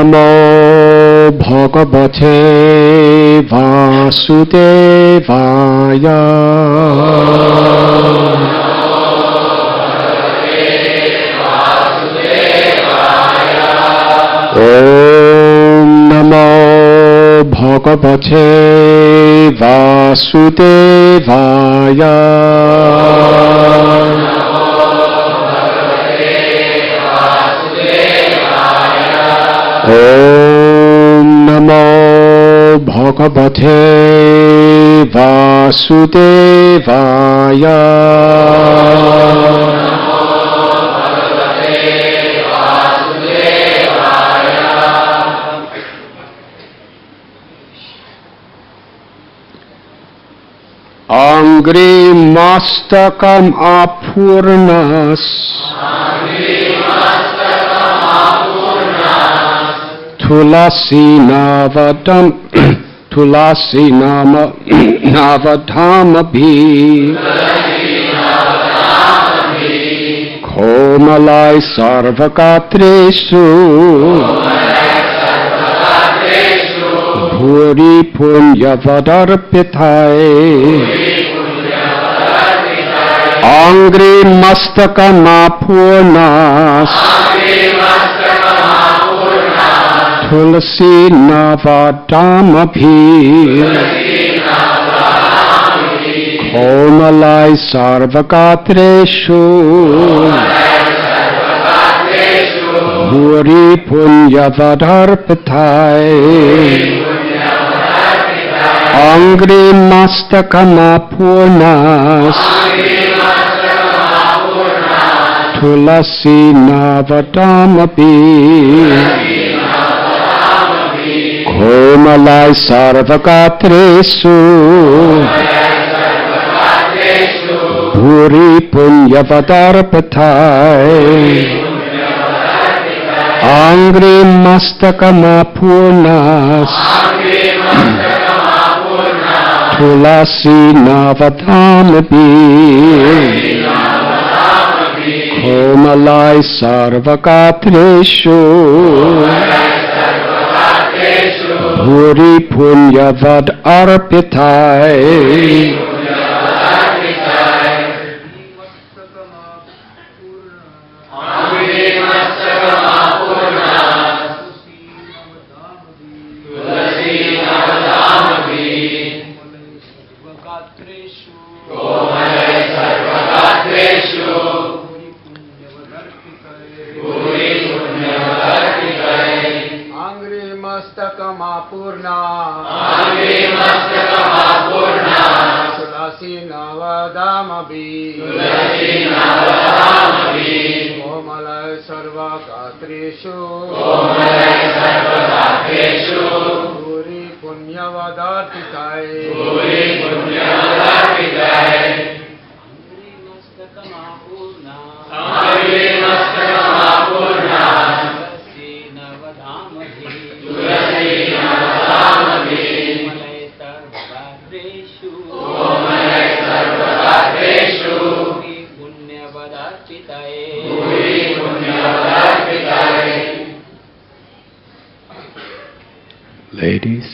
Namo Bhagavate Vasudevaya. Om Namo Bhagavate Vasudevaya. Om Namo Bhagavate Vasudevaya. Angri mastakam apurnas. Tulasi navadam Tulasi nama navadhamabhi Komalai sarvakatresu Bhuri punyavadarpitai Angri mastakam-apurnas Tulasi navadhamabhi Komalai sarvakatreshu Bhuri punyavadarpitai Angri mastakam-apurnas Tulasi navadhamabhi Komalai sarvakatresu Bhuri punyavadarpitai Angri mastakam-apurnas Tulasi navadhamabhi Komalai sarvakatreshu Bhuri punyavadarpitai Ladies.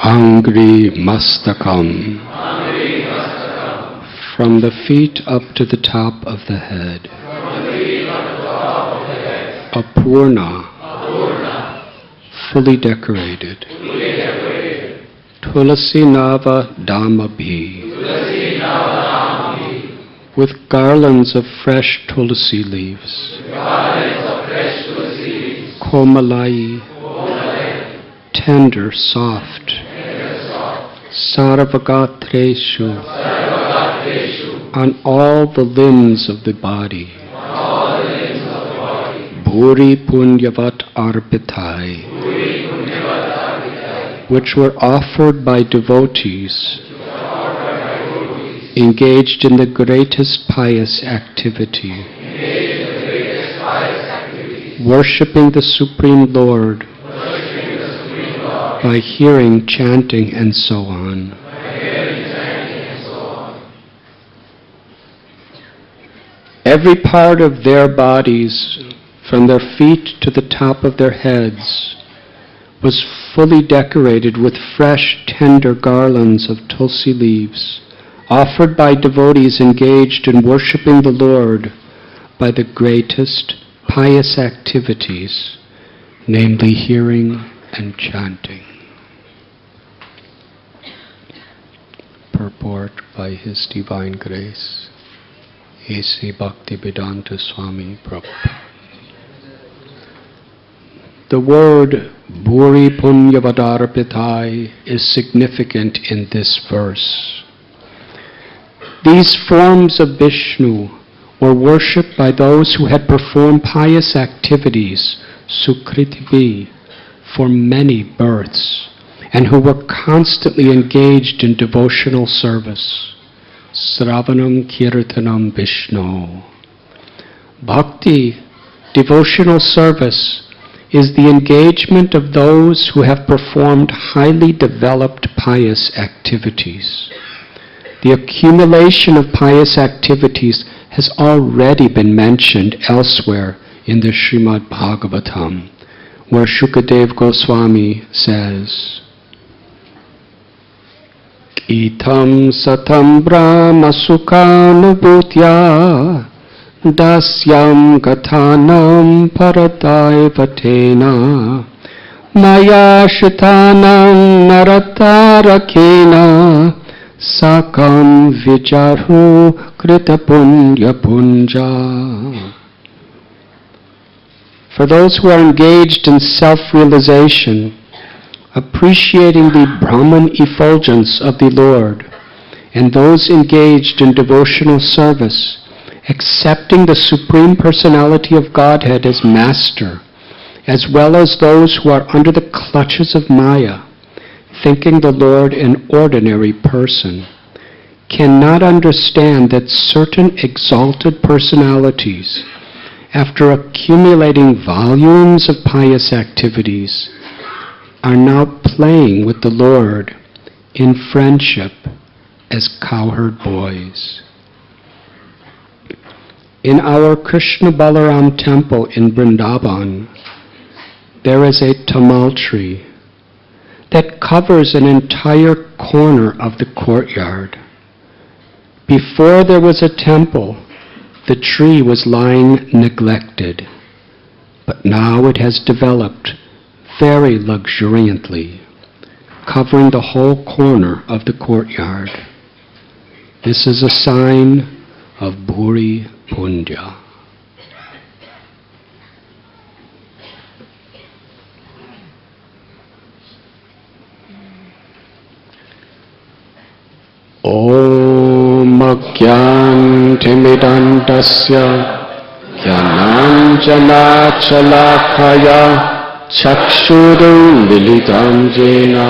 Angri Mastakam, from the feet up to the top of the head. apurna, fully decorated. Tulasi Nava Dhamabhi, with garlands of fresh tulsi leaves. Komalai, tender, soft. Sarvagатreshu, on all the limbs of the body. Bhuri punyavat arpitai, which were offered by devotees engaged in the greatest pious activity, worshipping the Supreme Lord by hearing, chanting, and so on. Every part of their bodies, from their feet to the top of their heads, was fully decorated with fresh, tender garlands of tulsi leaves, offered by devotees engaged in worshipping the Lord by the greatest pious activities, namely hearing and chanting. Purport by His Divine Grace, A.C. Bhaktivedanta Swami Prabhupada. The word Bhuri Punyavadarpitai is significant in this verse. These forms of Vishnu were worshipped by those who had performed pious activities, Sukritivi, for many births, and who were constantly engaged in devotional service. Sravanam Kirtanam Vishnu. Bhakti, devotional service, is the engagement of those who have performed highly developed pious activities. The accumulation of pious activities has already been mentioned elsewhere in the Srimad Bhagavatam, where Shukadev Goswami says, Itam satam brahma sukhanubhutya dasyam kathanam paradaivatena maya shitanam naratarakena sakam vicharu kritapunya punja. For those who are engaged in self-realization, appreciating the Brahman effulgence of the Lord, and those engaged in devotional service, accepting the Supreme Personality of Godhead as Master, as well as those who are under the clutches of Maya, thinking the Lord an ordinary person, cannot understand that certain exalted personalities, after accumulating volumes of pious activities, are now playing with the Lord in friendship as cowherd boys. In our Krishna Balaram temple in Vrindavan, there is a tamal tree that covers an entire corner of the courtyard. Before there was a temple, the tree was lying neglected, but now it has developed very luxuriantly, covering the whole corner of the courtyard. This is a sign of Bhuri Punya. Om Agyantimidandasya Jnananjana Chalakaya Chakshuru Militam Jena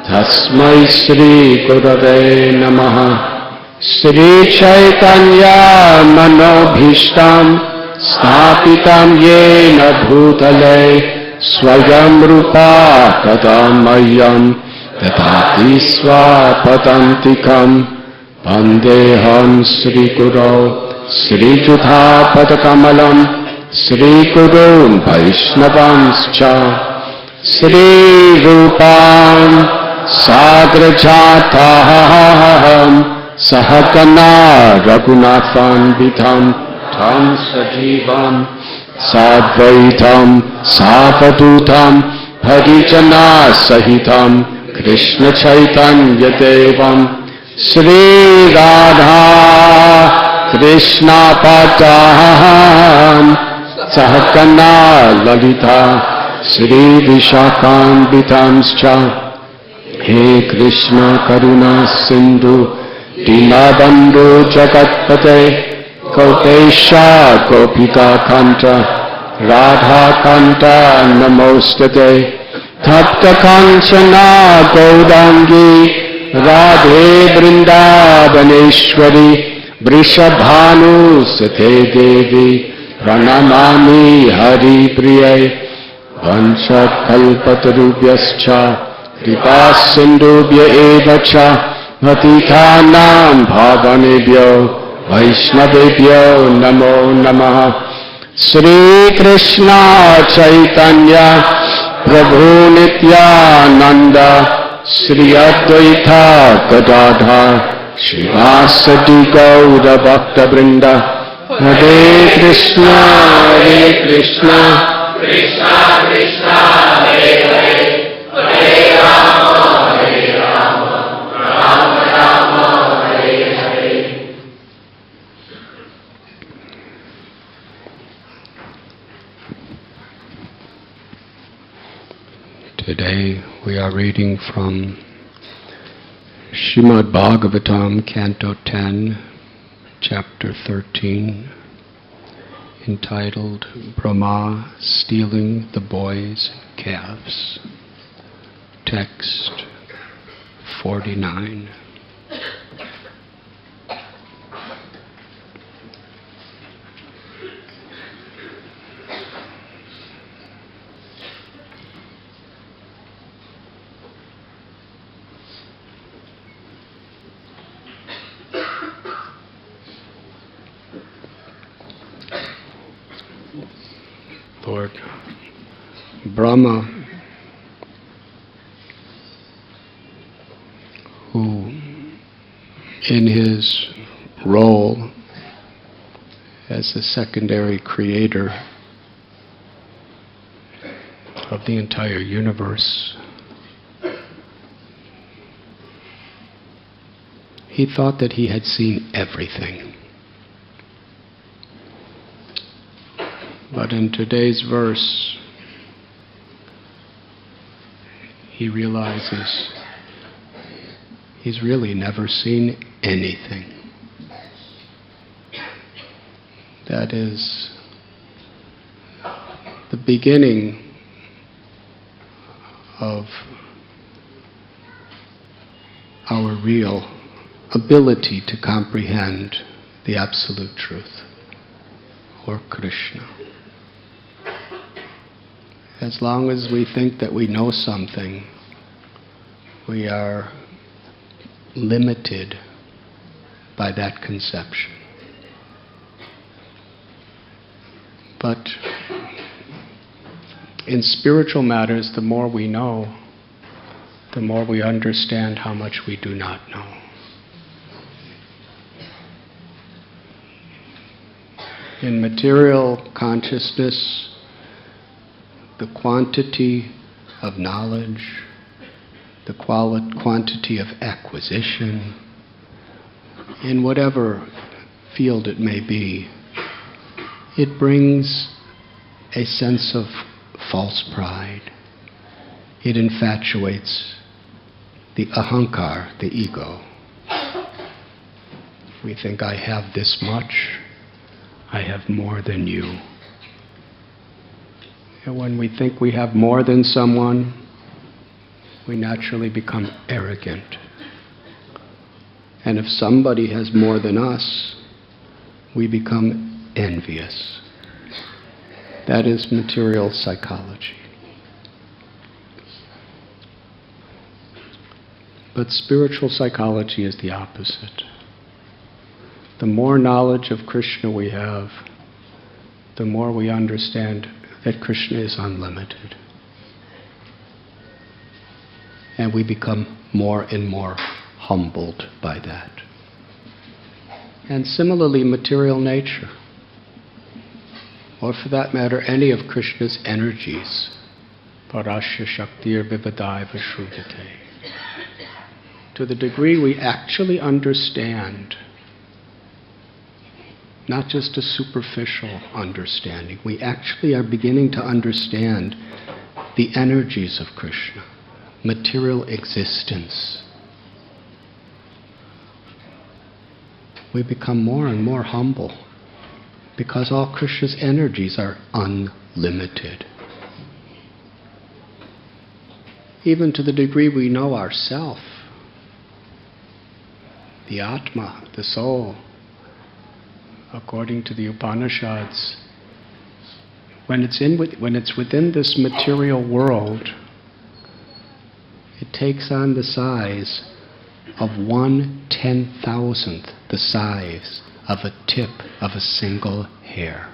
Tasmai Sri Gurave Namaha Sri Chaitanya Manobhishtam Stapitam Yena Bhutale Swayam Rupa Kadamayam Dadati Swapadantikam Vandeham Sri Guru Sri Jutha Padakamalam Sri Gurun Vaishnavanscha Sri Rupam Sagrajataham Sahakana Raghunatham Vidham Tam Sajivam Sadvaitam Savadutam Harijana Sahitam Krishna Chaitanya Devam Sri Radha Krishna Padam Sahakana Lalita Sri Vishakambitanscha He Krishna Karuna Sindhu Dinabandhu Jagatpate Kotesha Gopika Kanta Radha Kanta Namostate Tapta Kanchana Gaudangi Radhe Vrindavaneshwari Vrishabhanu Sate Devi Pranamami Hari Priye Vanshat Kalpatarubhyascha Kripa Sindhubhya Evacha Patithanam Bhavanebhyo Vaishnavebhyo Namo Namaha Sri Krishna Chaitanya Prabhu Nityananda Sri Advaita Gadadhar Srivasadi Gaura Bhakta Vrinda Hare Krishna Krishna Krishna Hare Hare Hare Rama Rama Rama Hare Hare. Today we are reading from Srimad Bhagavatam, Canto 10, Chapter 13, entitled Brahma Stealing the Boys' Calves. Text 49. Lord, Brahma, who in his role as the secondary creator of the entire universe, he thought that he had seen everything. But in today's verse, he realizes he's really never seen anything. That is the beginning of our real ability to comprehend the absolute truth, or Krishna. As long as we think that we know something, we are limited by that conception. But in spiritual matters, the more we know, the more we understand how much we do not know. In material consciousness, the quantity of knowledge, the quantity of acquisition, in whatever field it may be, it brings a sense of false pride. It infatuates the ahankar, the ego. We think, I have this much, I have more than you. And when we think we have more than someone, we naturally become arrogant. And if somebody has more than us, we become envious. That is material psychology. But spiritual psychology is the opposite. The more knowledge of Krishna we have, the more we understand that Krishna is unlimited. And we become more and more humbled by that. And similarly, material nature. or for that matter, any of Krishna's energies. Parasya Shaktir Vivadaiva Shruvate. To the degree we actually understand, not just a superficial understanding, we actually are beginning to understand the energies of Krishna, material existence. We become more and more humble because all Krishna's energies are unlimited. Even to the degree we know ourself, the Atma, the soul, according to the Upanishads, when it's within this material world, it takes on the size of 1/10,000th the size of a tip of a single hair.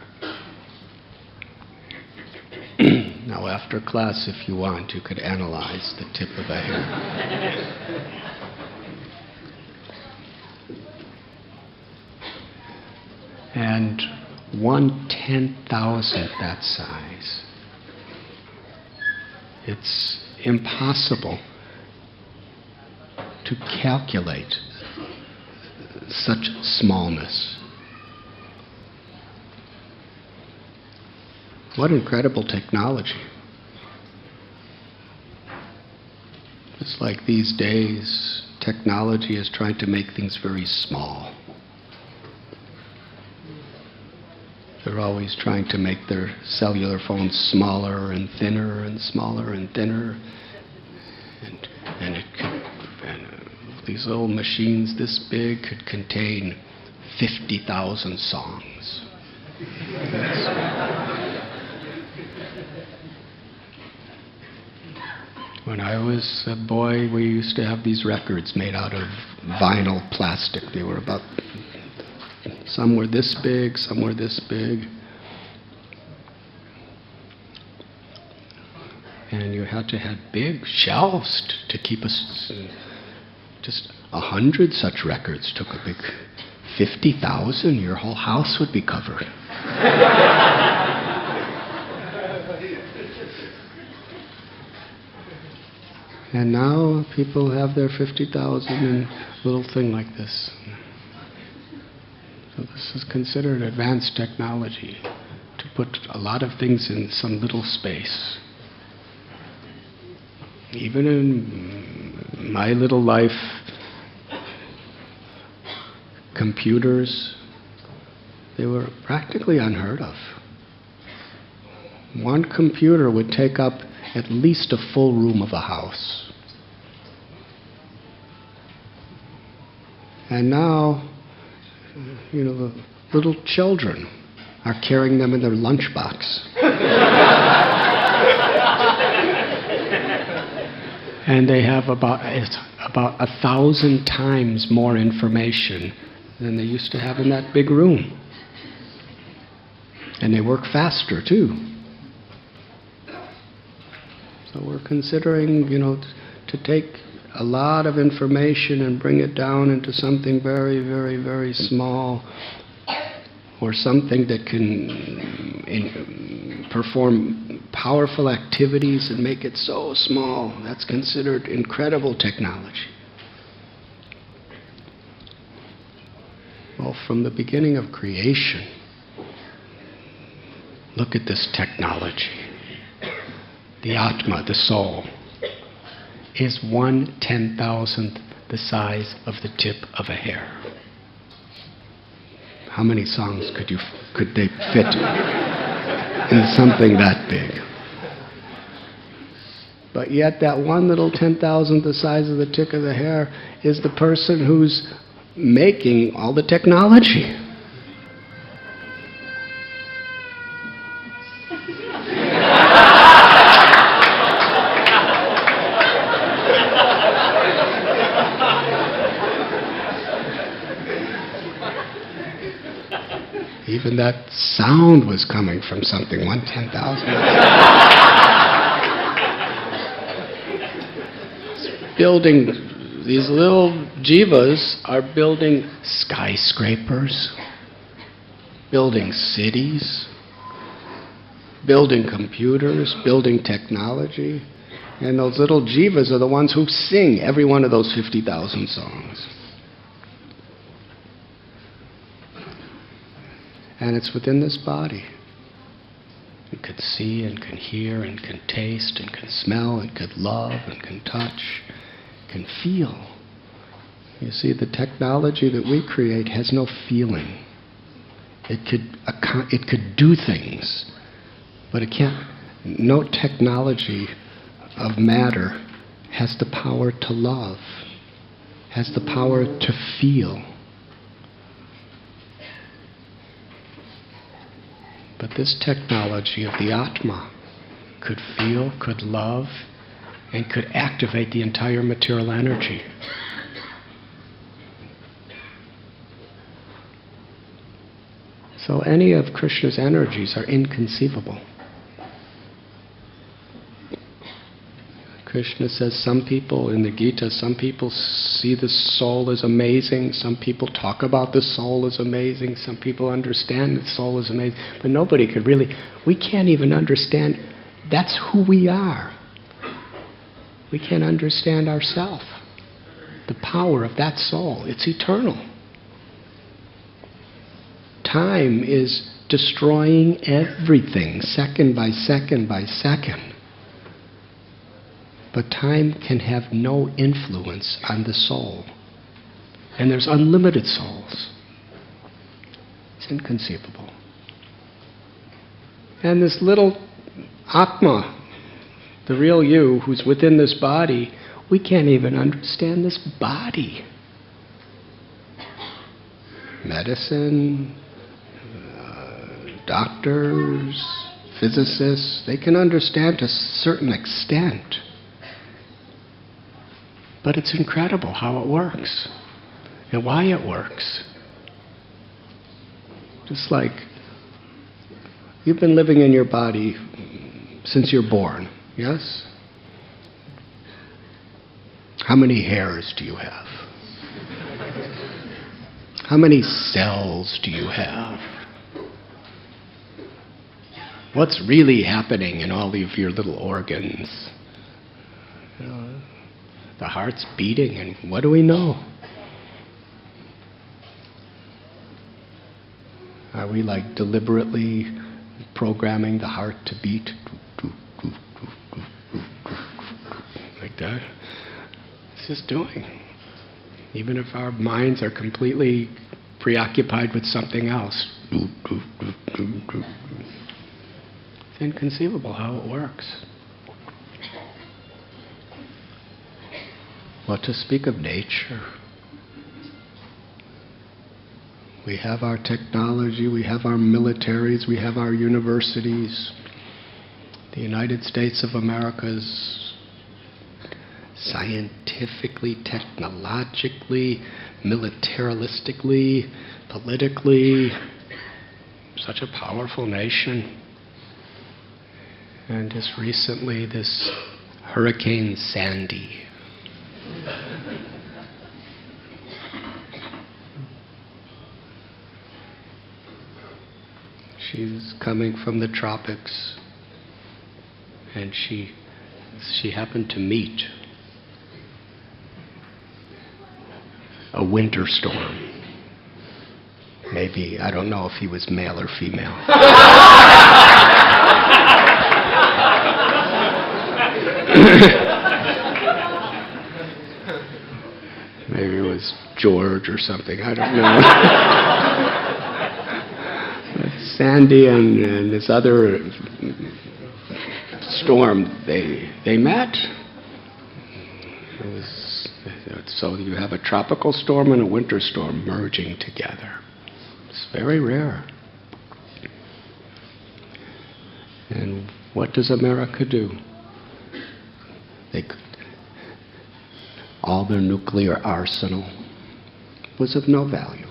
Now after class, if you want, you could analyze the tip of a hair. And 1/10,000th that size. It's impossible to calculate such smallness. What incredible technology. It's like these days, technology is trying to make things very small. They're always trying to make their cellular phones smaller and thinner and smaller and thinner. And these little machines this big could contain 50,000 songs. When I was a boy, we used to have these records made out of vinyl plastic. They were about, some were this big, some were this big. And you had to have big shelves to keep us. Just 100 such records took a big 50,000. Your whole house would be covered. And now people have their 50,000 in a little thing like this. So this is considered advanced technology, to put a lot of things in some little space. Even in my little life, computers, they were practically unheard of. One computer would take up at least a full room of a house. And now, the little children are carrying them in their lunchbox. And they have about 1,000 times more information than they used to have in that big room. And they work faster too. So we're considering, to take a lot of information and bring it down into something very, very, very small, or something that can perform powerful activities and make it so small. That's considered incredible technology. Well, from the beginning of creation, look at this technology. The Atma, the soul, is 1/10,000th the size of the tip of a hair. How many songs could they fit in something that big? But yet that one little 10,000th the size of the tip of the hair is the person who's making all the technology. Even that sound was coming from something 1/10,000. Building, these little jivas are building skyscrapers, building cities, building computers, building technology, and those little jivas are the ones who sing every one of those 50,000 songs. And it's within this body. It can see and can hear and can taste and can smell and can love and can touch, can feel. You see, the technology that we create has no feeling. It could do things, but it can't. No technology of matter has the power to love, has the power to feel. But this technology of the Atma could feel, could love, and could activate the entire material energy. So any of Krishna's energies are inconceivable. Krishna says some people, in the Gita, some people see the soul as amazing, some people talk about the soul as amazing, some people understand the soul as amazing, but nobody could really, we can't even understand, that's who we are. We can't understand ourselves. The power of that soul, it's eternal. Time is destroying everything, second by second by second. But time can have no influence on the soul. And there's unlimited souls. It's inconceivable. And this little Atma, the real you who's within this body, we can't even understand this body. Medicine, doctors, physicists, they can understand to a certain extent. But it's incredible how it works and why it works. Just like you've been living in your body since you're born, yes? How many hairs do you have? How many cells do you have? What's really happening in all of your little organs? You know, the heart's beating, and what do we know? Are we like deliberately programming the heart to beat? Like that? It's just doing. Even if our minds are completely preoccupied with something else. It's inconceivable how it works. What to speak of nature? We have our technology, we have our militaries, we have our universities. The United States of America is scientifically, technologically, militaristically, politically, such a powerful nation. And just recently, this Hurricane Sandy. She's coming from the tropics, and she happened to meet a winter storm. Maybe, I don't know if he was male or female. Maybe it was George or something, I don't know. Sandy and this other storm, they met. So you have a tropical storm and a winter storm merging together. It's very rare. And what does America do? All their nuclear arsenal was of no value.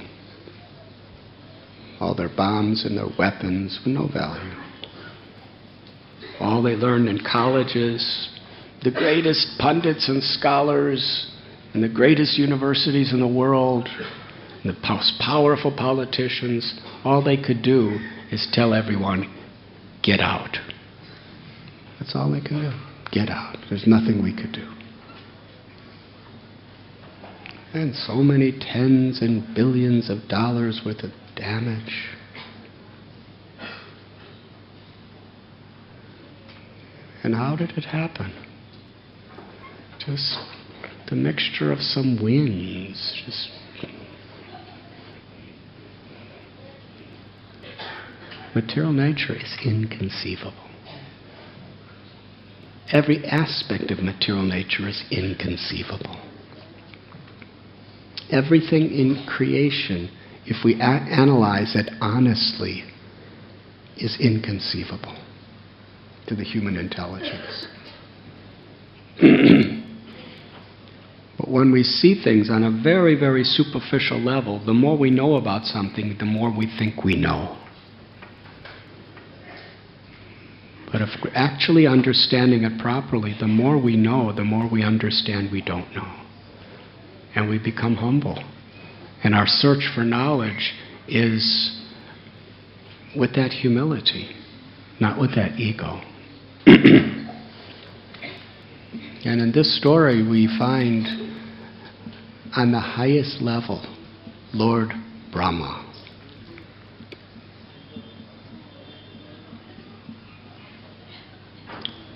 All their bombs and their weapons were no value. All they learned in colleges, the greatest pundits and scholars in the greatest universities in the world, and the most powerful politicians, all they could do is tell everyone, get out. That's all they can do. Get out. There's nothing we could do. And so many tens and billions of dollars worth of damage. And how did it happen? Just the mixture of some winds. Just material nature is inconceivable. Every aspect of material nature is inconceivable. Everything in creation, if we analyze it honestly, is inconceivable to the human intelligence. But when we see things on a very, very superficial level, the more we know about something, the more we think we know. But if we're actually understanding it properly, the more we know, the more we understand we don't know. And we become humble. And our search for knowledge is with that humility, not with that ego. And in this story we find on the highest level, Lord Brahma.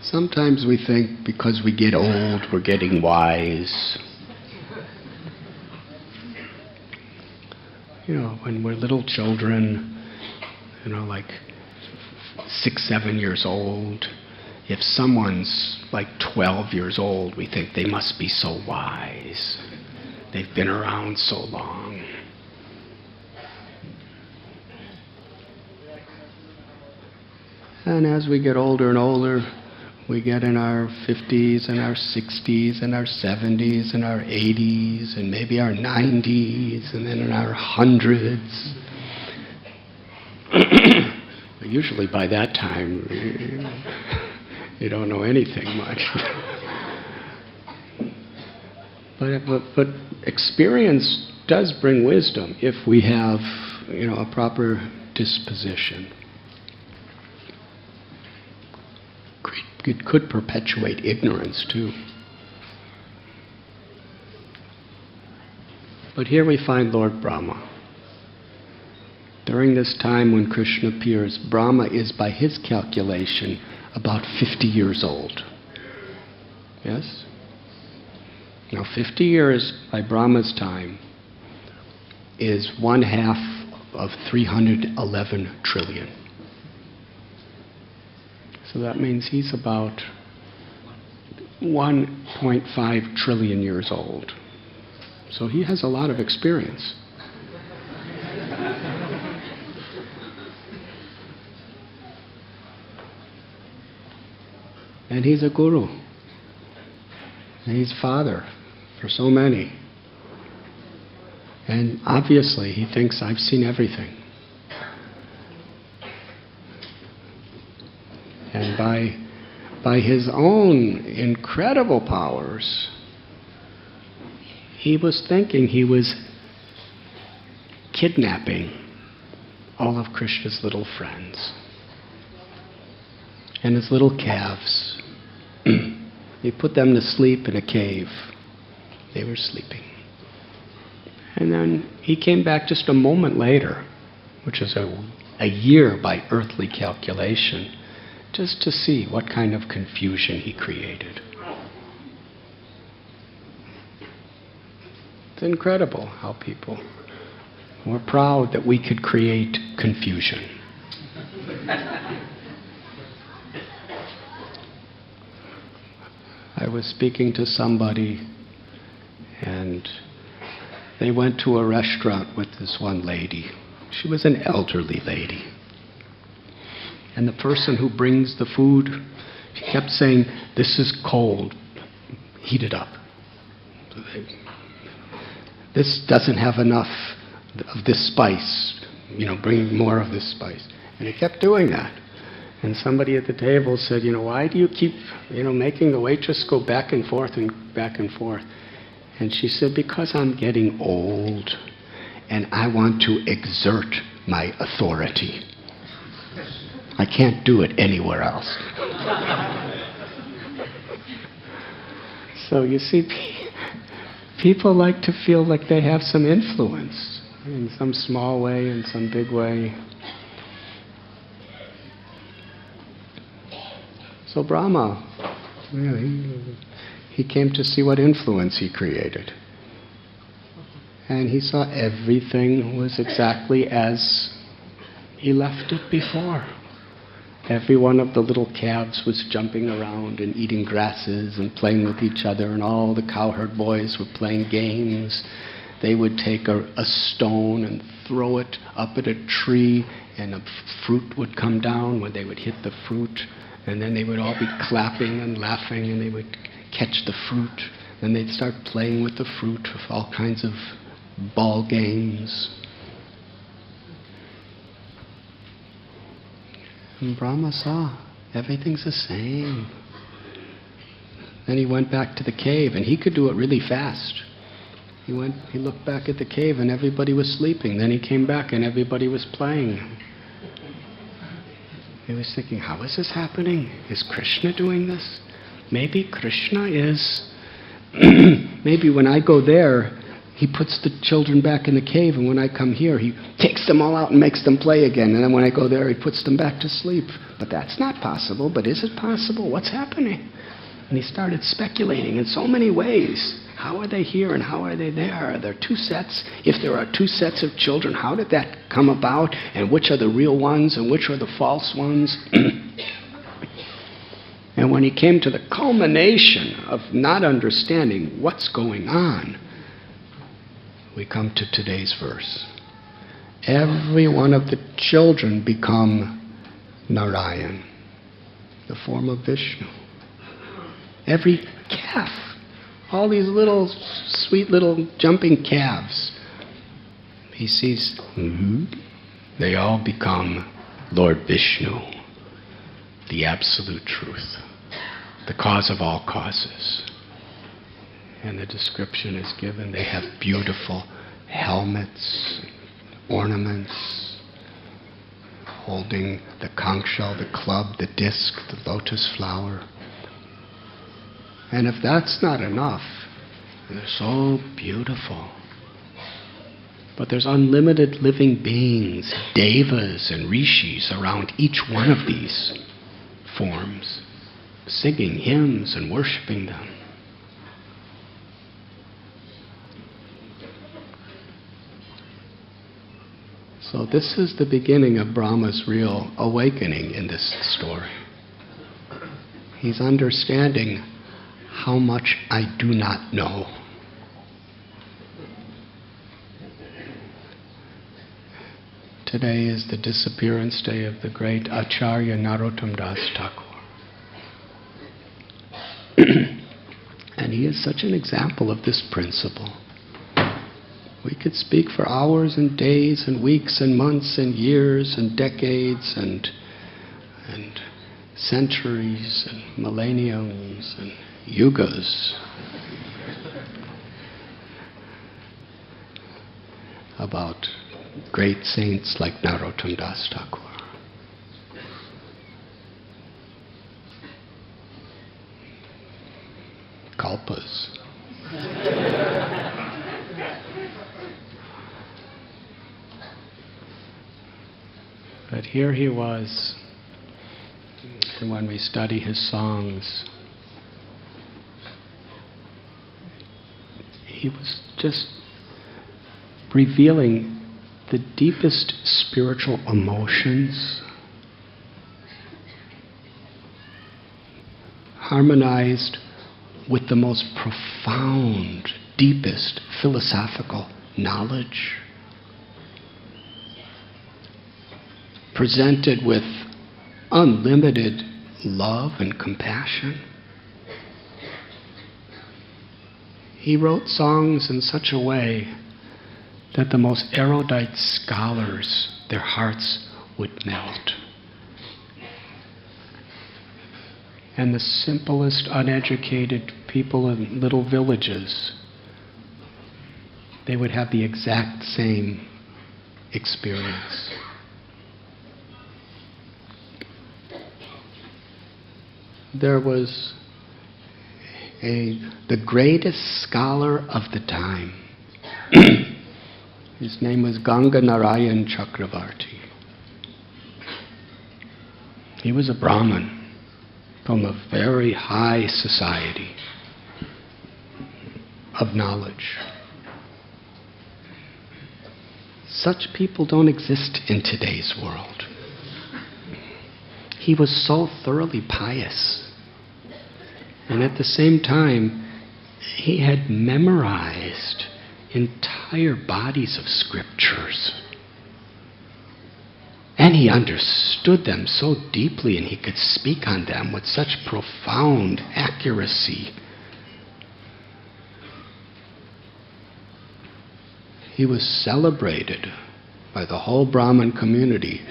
Sometimes we think because we get old, we're getting wise. You know, when we're little children, you know, like 6, 7 years old, if someone's like 12 years old, we think they must be so wise. They've been around so long. And as we get older and older, we get in our 50s and our 60s and our 70s and our 80s and maybe our 90s and then in our hundreds. But usually by that time, you don't know anything much. But experience does bring wisdom if we have, you know, a proper disposition. It could perpetuate ignorance too. But here we find Lord Brahma. During this time when Krishna appears, Brahma is, by his calculation, about 50 years old. Yes? Now 50 years by Brahma's time is 1/2 of 311 trillion. So that means he's about 1.5 trillion years old. So he has a lot of experience. And he's a guru. And he's father for so many. And obviously he thinks, I've seen everything. And by his own incredible powers, he was thinking he was kidnapping all of Krishna's little friends and his little calves. He put them to sleep in a cave. They were sleeping. And then he came back just a moment later, which is a year by earthly calculation, just to see what kind of confusion he created. It's incredible how people were proud that we could create confusion. I was speaking to somebody and they went to a restaurant with this one lady. She was an elderly lady. And the person who brings the food, she kept saying, "This is cold, heat it up. This doesn't have enough of this spice, bring more of this spice." And he kept doing that. And somebody at the table said, "Why do you keep, making the waitress go back and forth and back and forth?" And she said, "Because I'm getting old and I want to exert my authority." I can't do it anywhere else. So you see, people like to feel like they have some influence in some small way, in some big way. So Brahma, he came to see what influence he created. And he saw everything was exactly as he left it before. Every one of the little calves was jumping around and eating grasses and playing with each other, and all the cowherd boys were playing games. They would take a stone and throw it up at a tree, and a fruit would come down when they would hit the fruit, and then they would all be clapping and laughing, and they would catch the fruit. Then they'd start playing with the fruit with all kinds of ball games. And Brahma saw everything's the same. Then he went back to the cave, and he could do it really fast. He looked back at the cave, and everybody was sleeping. Then he came back, and everybody was playing. He was thinking, how is this happening? Is Krishna doing this? Maybe Krishna is... maybe when I go there, he puts the children back in the cave, and when I come here, he takes them all out and makes them play again. And then when I go there, he puts them back to sleep. But that's not possible. But is it possible? What's happening? And he started speculating in so many ways. How are they here and how are they there? Are there two sets? If there are two sets of children, how did that come about? And which are the real ones and which are the false ones? And when he came to the culmination of not understanding what's going on, we come to today's verse. Every one of the children become Narayan, the form of Vishnu. Every calf, all these little, sweet little jumping calves, he sees, they all become Lord Vishnu, the absolute truth, the cause of all causes. And the description is given. They have beautiful helmets, ornaments, holding the conch shell, the club, the disc, the lotus flower. And if that's not enough, they're so beautiful. But there's unlimited living beings, devas and rishis around each one of these forms, singing hymns and worshipping them. So this is the beginning of Brahma's real awakening in this story. He's understanding how much I do not know. Today is the disappearance day of the great Acharya Narottam Das Thakur. And he is such an example of this principle. We could speak for hours and days and weeks and months and years and decades and centuries and millenniums and yugas about great saints like Narottam Das Thakur. Kalpas. But here he was, and when we study his songs, he was just revealing the deepest spiritual emotions, harmonized with the most profound, deepest philosophical knowledge, presented with unlimited love and compassion. He wrote songs in such a way that the most erudite scholars, their hearts would melt. And the simplest, uneducated people in little villages, they would have the exact same experience. there was the greatest scholar of the time. His name was Ganga Narayan Chakravarti. He was a Brahmin from a very high society of knowledge. Such people don't exist in today's world. He was so thoroughly pious. And at the same time, he had memorized entire bodies of scriptures. And he understood them so deeply, and he could speak on them with such profound accuracy. He was celebrated by the whole Brahmin community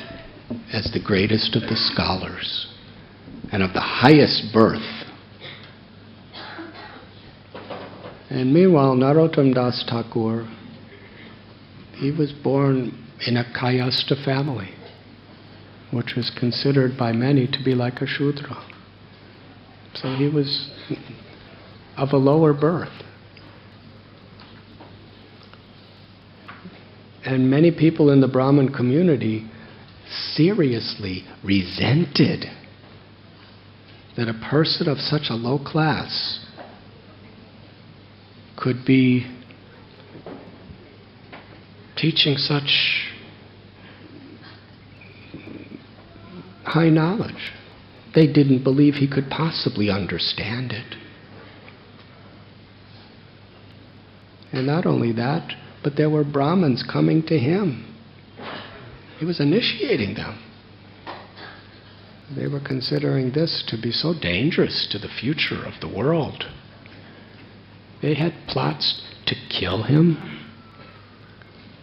as the greatest of the scholars and of the highest birth. And meanwhile, Narottam Das Thakur, he was born in a Kayastha family, which was considered by many to be like a Shudra. So he was of a lower birth. And many people in the Brahmin community seriously resented that a person of such a low class could be teaching such high knowledge. They didn't believe he could possibly understand it. And not only that, but there were Brahmins coming to him. He was initiating them. They were considering this to be so dangerous to the future of the world. They had plots to kill him.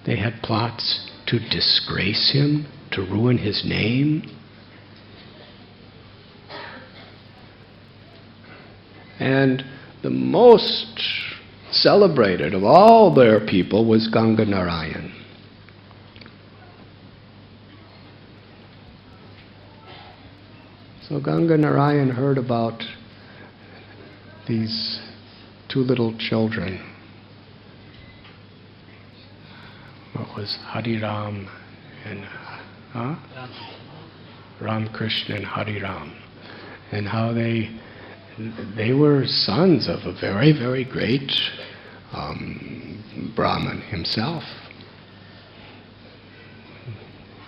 They had plots to disgrace him, to ruin his name. And the most celebrated of all their people was Ganga Narayan. So Ganga Narayan heard about these two little children. What was Hari Ram and Ram Krishna and Hari Ram, and how they were sons of a very, very great Brahmin himself.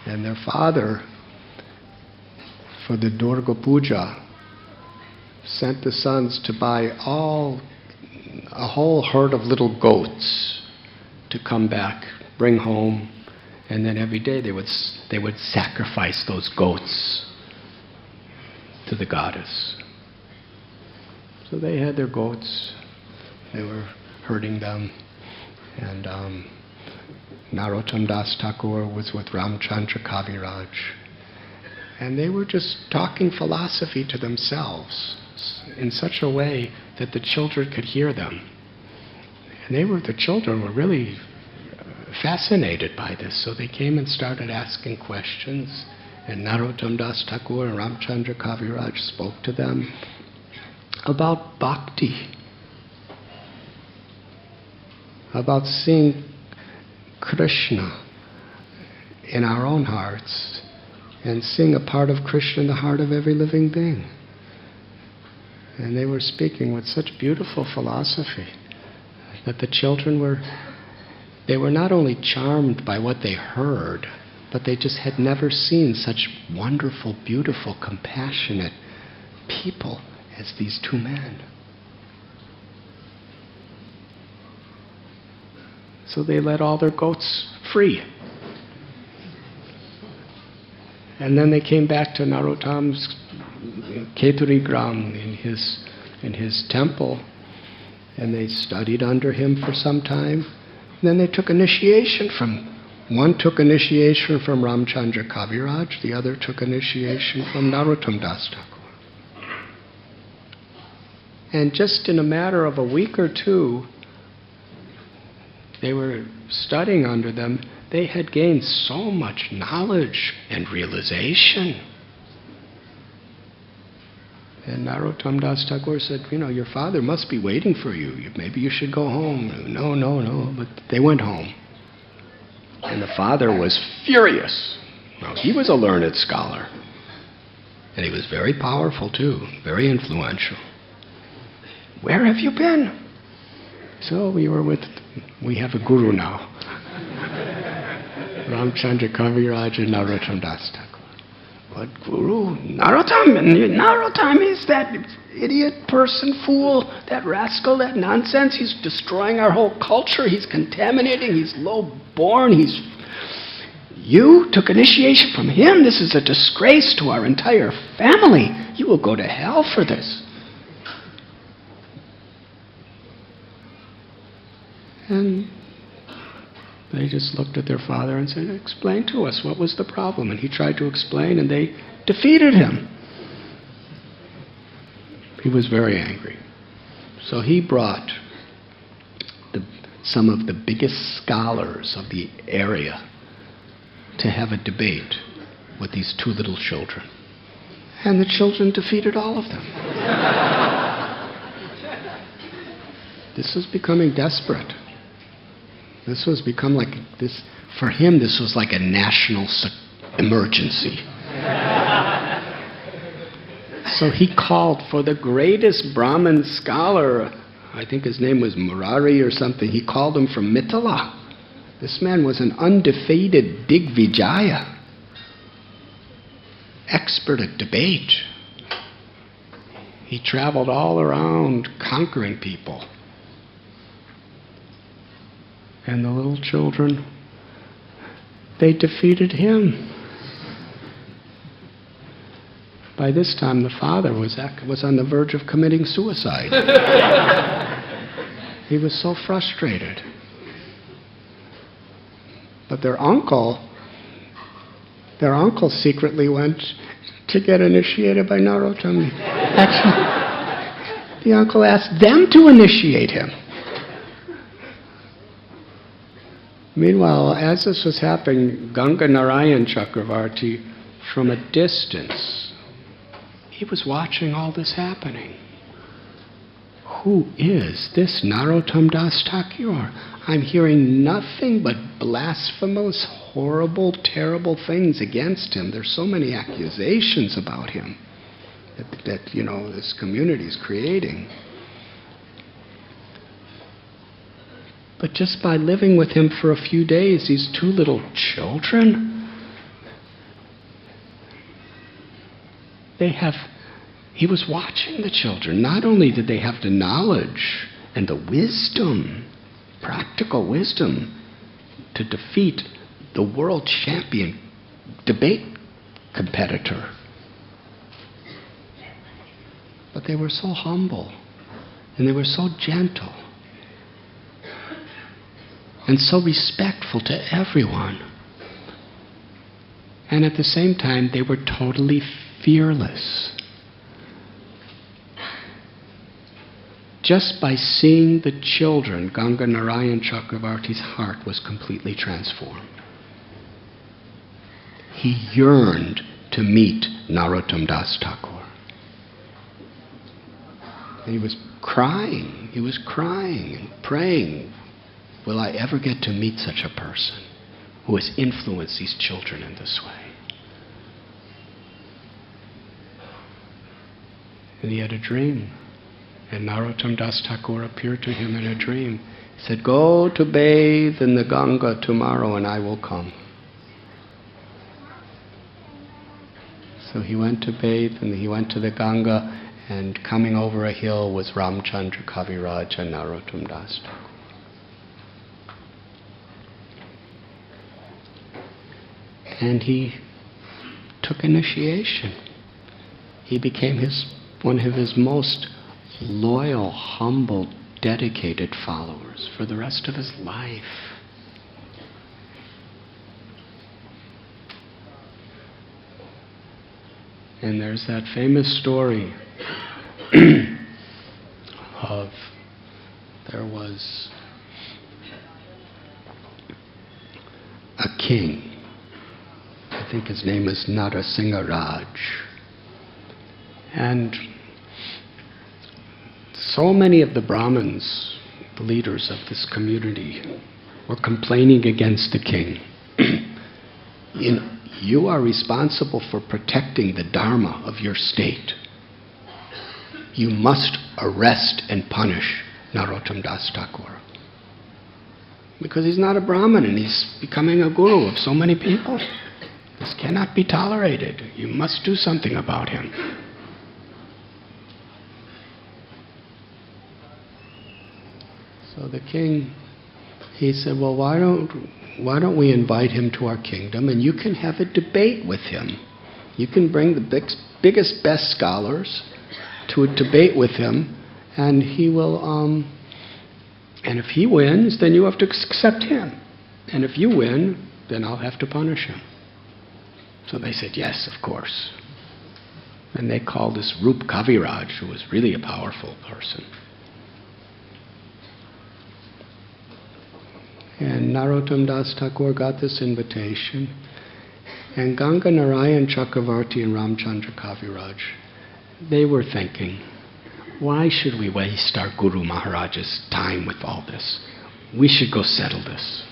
And their father, for the Durga Puja, sent the sons to buy a whole herd of little goats to come back, bring home, and then every day they would sacrifice those goats to the goddess. So they had their goats, they were herding them, and Narottam Das Thakur was with Ramchandra Kaviraj. And they were just talking philosophy to themselves in such a way that the children could hear them. And the children were really fascinated by this, so they came and started asking questions, and Narottam Das Thakur and Ramchandra Kaviraj spoke to them about bhakti, about seeing Krishna in our own hearts and seeing a part of Krishna in the heart of every living being. And they were speaking with such beautiful philosophy that the children were not only charmed by what they heard, but they just had never seen such wonderful, beautiful, compassionate people as these two men. So they let all their goats free. And then they came back to Narottam's Keturi Gram in his temple, and they studied under him for some time. And then they took initiation one took initiation from Ramchandra Kaviraj, the other took initiation from Narottam Das Thakur. And just in a matter of a week or two, they were studying under them. They had gained so much knowledge and realization. And Narottam Das Thakur said, your father must be waiting for you. Maybe you should go home. No. But they went home. And the father was furious. Now, he was a learned scholar. And he was very powerful too, very influential. Where have you been? So we have a guru now. Ramchandra Kaviraj and Narottam Das Thakur. What guru? Narottam is that idiot person, fool, that rascal, that nonsense. He's destroying our whole culture. He's contaminating. He's low-born. You took initiation from him. This is a disgrace to our entire family. You will go to hell for this. And they just looked at their father and said, explain to us, what was the problem? And he tried to explain, and they defeated him. He was very angry. So he brought some of the biggest scholars of the area to have a debate with these two little children. And the children defeated all of them. This was becoming desperate. This was for him, this was like a national emergency. So he called for the greatest Brahmin scholar, I think his name was Murari or something. He called him from Mithila. This man was an undefeated Digvijaya, expert at debate. He traveled all around conquering people. And the little children, they defeated him. By this time, the father was on the verge of committing suicide. He was so frustrated. But their uncle secretly went to get initiated by Narottam. Actually, the uncle asked them to initiate him. Meanwhile, as this was happening, Ganga Narayan Chakravarti, from a distance, he was watching all this happening. Who is this Narottam Das Thakur? I'm hearing nothing but blasphemous, horrible, terrible things against him. There's so many accusations about him that this community is creating. But just by living with him for a few days, these two little children, he was watching the children. Not only did they have the knowledge and the wisdom, practical wisdom, to defeat the world champion debate competitor, but they were so humble and they were so gentle and so respectful to everyone. And at the same time, they were totally fearless. Just by seeing the children, Ganga Narayan Chakravarti's heart was completely transformed. He yearned to meet Narottam Das Thakur. And he was crying and praying, will I ever get to meet such a person who has influenced these children in this way? And he had a dream. And Narottam Das Thakur appeared to him in a dream. He said, go to bathe in the Ganga tomorrow and I will come. So he went to bathe and he went to the Ganga, and coming over a hill was Ramchandra Kaviraj and Narottam Das Thakur. And he took initiation. He became one of his most loyal, humble, dedicated followers for the rest of his life. And there's that famous story of there was a king. I think his name is Narasingha Raj. And so many of the Brahmins, the leaders of this community, were complaining against the king. You are responsible for protecting the dharma of your state. You must arrest and punish Narottam Das Thakur. Because he's not a Brahmin and he's becoming a guru of so many people. This cannot be tolerated. You must do something about him. So the king, he said, well, why don't we invite him to our kingdom and you can have a debate with him. You can bring the biggest, best scholars to a debate with him, and he will, and if he wins, then you have to accept him. And if you win, then I'll have to punish him. So they said, yes, of course. And they called this Rup Kaviraj, who was really a powerful person. And Narottam Das Thakur got this invitation, and Ganga Narayan Chakravarti and Ramchandra Kaviraj, they were thinking, why should we waste our Guru Maharaj's time with all this? We should go settle this.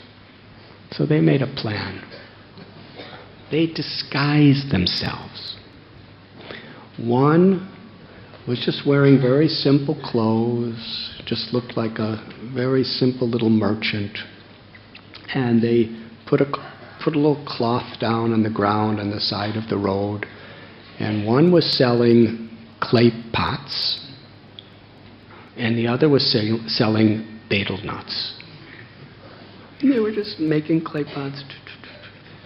So they made a plan. They disguised themselves. One was just wearing very simple clothes, just looked like a very simple little merchant. And they put a little cloth down on the ground on the side of the road. And one was selling clay pots, and the other was selling betel nuts. And they were just making clay pots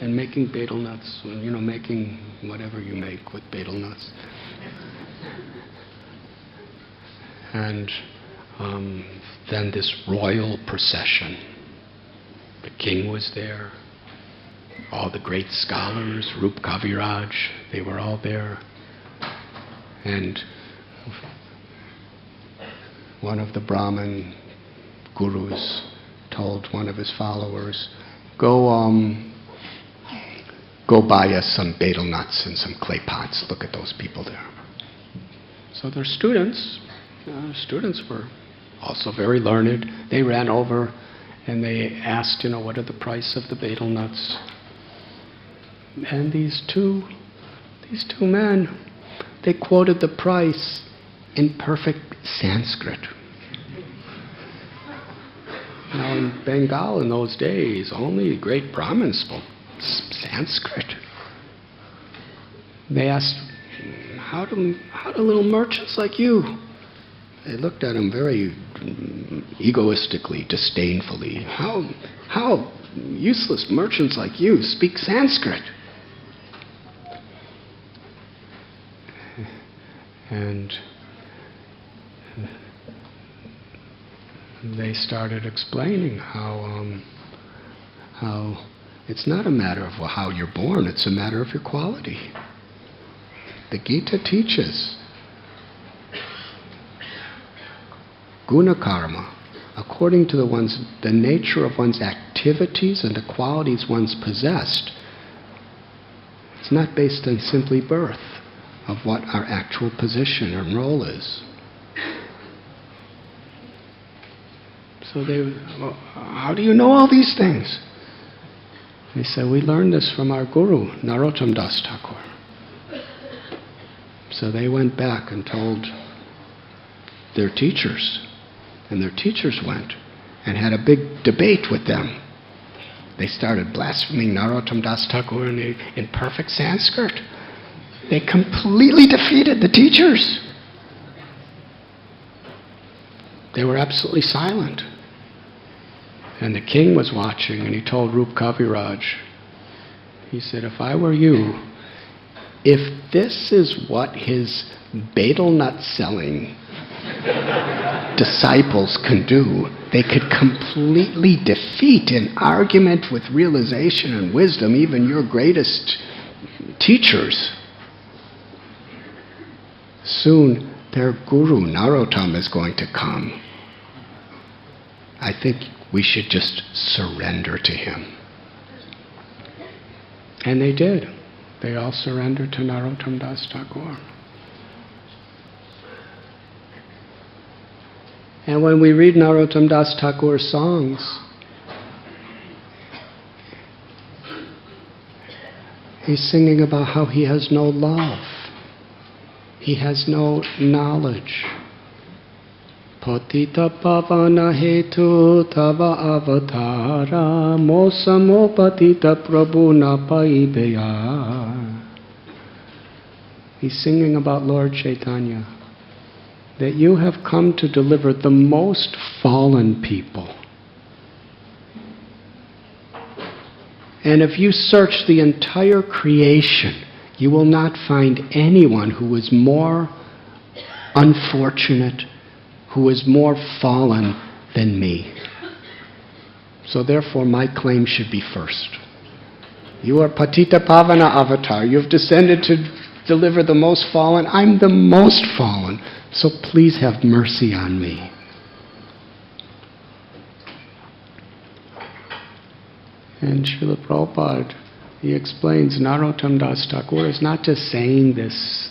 and making betel nuts, making whatever you make with betel nuts. And then this royal procession. The king was there. All the great scholars, Rup Kaviraj, they were all there. And one of the Brahmin gurus told one of his followers, go buy us some betel nuts and some clay pots. Look at those people there. So their students were also very learned. They ran over and they asked, what are the price of the betel nuts? And these two men, they quoted the price in perfect Sanskrit. Now in Bengal in those days, only great Brahmins spoke Sanskrit. They asked, how do little merchants like you? They looked at him very egoistically, disdainfully. How useless merchants like you speak Sanskrit? And they started explaining how it's not a matter of how you're born, it's a matter of your quality. The Gita teaches guna karma, according to the nature of one's activities and the qualities one's possessed. It's not based on simply birth, of what our actual position and role is. So how do you know all these things? They said, we learned this from our guru, Narottam Das Thakur. So they went back and told their teachers, and their teachers went and had a big debate with them. They started blaspheming Narottam Das Thakur in perfect Sanskrit. They completely defeated the teachers. They were absolutely silent. And the king was watching, and he told Rup Kaviraj, he said, if I were you, if this is what his betel nut selling disciples can do, they could completely defeat in argument with realization and wisdom even your greatest teachers. Soon their guru Narottam is going to come. I think we should just surrender to him. And they did. They all surrendered to Narottam Das Thakur. And when we read Narottam Das Thakur's songs, he's singing about how he has no love. He has no knowledge. Patita pavana hetu tava avatara mosamo patita prabhu napaibeya. He's singing about Lord Chaitanya, that you have come to deliver the most fallen people. And if you search the entire creation, you will not find anyone who is more unfortunate, who is more fallen than me. So therefore my claim should be first. You are Patita Pavana Avatar. You've descended to deliver the most fallen. I'm the most fallen. So please have mercy on me. And Srila Prabhupada, he explains Narottam Das Thakur is not just saying this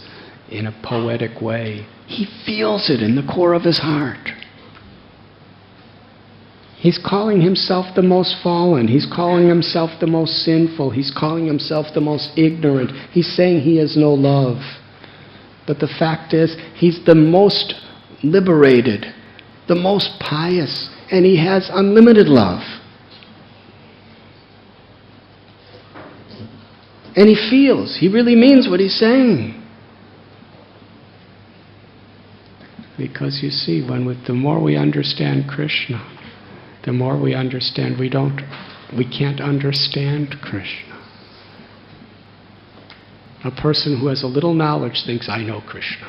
in a poetic way. He feels it in the core of his heart. He's calling himself the most fallen. He's calling himself the most sinful. He's calling himself the most ignorant. He's saying he has no love. But the fact is, he's the most liberated, the most pious, and he has unlimited love. And he feels, he really means what he's saying. Because you see, the more we understand Krishna, the more we understand we can't understand Krishna. A person who has a little knowledge thinks, I know Krishna.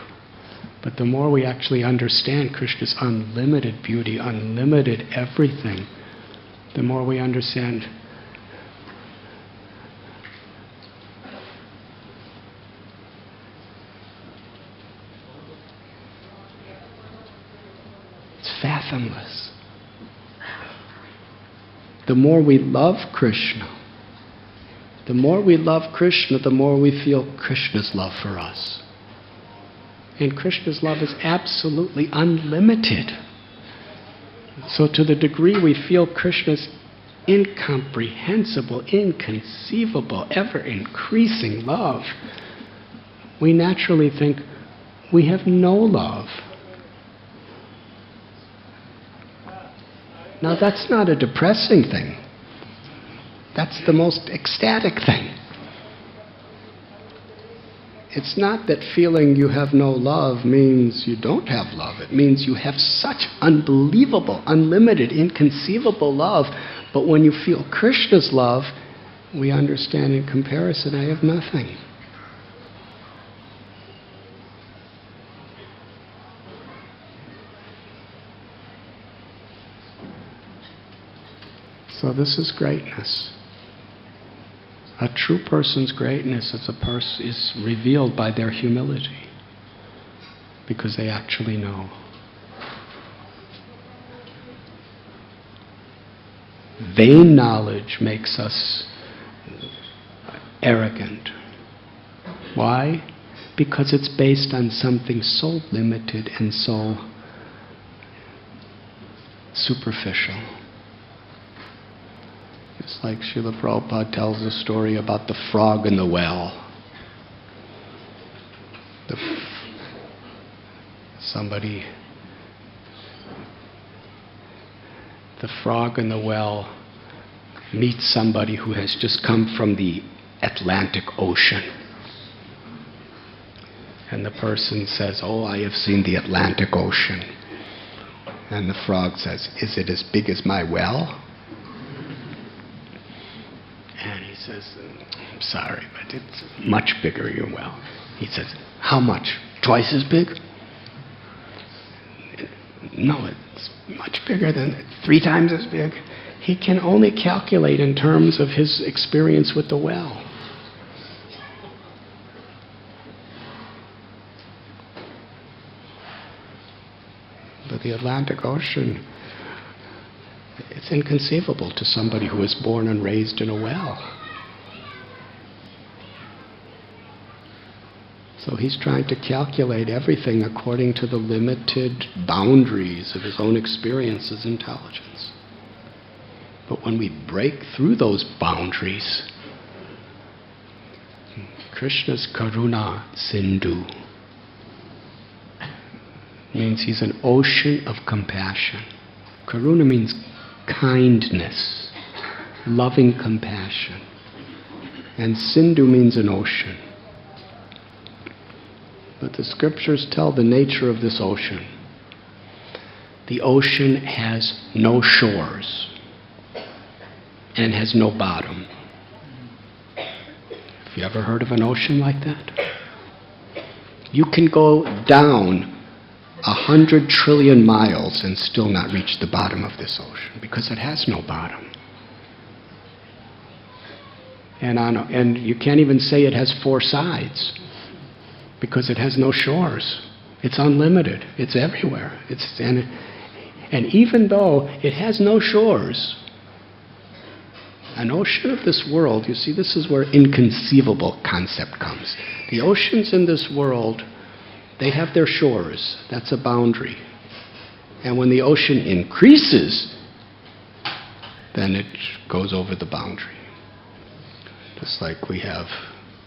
But the more we actually understand Krishna's unlimited beauty, unlimited everything, the more we understand it's fathomless. The more we love Krishna, the more we we feel Krishna's love for us. And Krishna's love is absolutely unlimited. So to the degree we feel Krishna's incomprehensible, inconceivable, ever-increasing love, we naturally think we have no love. Now that's not a depressing thing. That's the most ecstatic thing. It's not that feeling you have no love means you don't have love. It means you have such unbelievable, unlimited, inconceivable love. But when you feel Krishna's love, we understand in comparison, I have nothing. So this is greatness. A true person's greatness is revealed by their humility, because they actually know. Vain knowledge makes us arrogant. Why? Because it's based on something so limited and so superficial. It's like Srila Prabhupada tells the story about the frog in the well. The frog in the well meets somebody who has just come from the Atlantic Ocean. And the person says, "Oh, I have seen the Atlantic Ocean." And the frog says, "Is it as big as my well?" And he says, "I'm sorry, but it's much bigger, your well." He says, "How much? Twice as big?" "No, it's much bigger than 3 times as big." He can only calculate in terms of his experience with the well. But the Atlantic Ocean, it's inconceivable to somebody who was born and raised in a well. So he's trying to calculate everything according to the limited boundaries of his own experiences, intelligence. But when we break through those boundaries, Krishna's Karuna Sindhu means he's an ocean of compassion. Karuna means kindness, loving compassion. And Sindhu means an ocean. But the scriptures tell the nature of this ocean. The ocean has no shores and has no bottom. Have you ever heard of an ocean like that? You can go down 100 trillion miles and still not reach the bottom of this ocean because it has no bottom. And you can't even say it has four sides because it has no shores. It's unlimited. It's everywhere. And even though it has no shores, an ocean of this world, you see, this is where inconceivable concept comes. The oceans in this world, they have their shores. That's a boundary. And when the ocean increases, then it goes over the boundary. Just like we have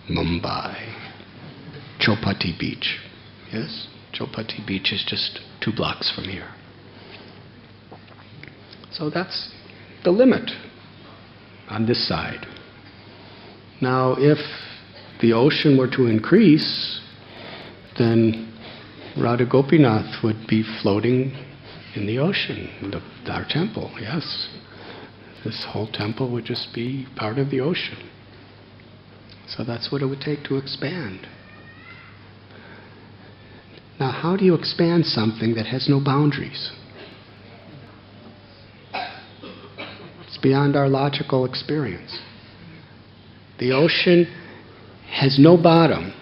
Mumbai, Chowpatty Beach. Yes? Chowpatty Beach is just 2 blocks from here. So that's the limit on this side. Now, if the ocean were to increase, then Radha Gopinath would be floating in the ocean, our temple, yes. This whole temple would just be part of the ocean. So that's what it would take to expand. Now, how do you expand something that has no boundaries? It's beyond our logical experience. The ocean has no bottom,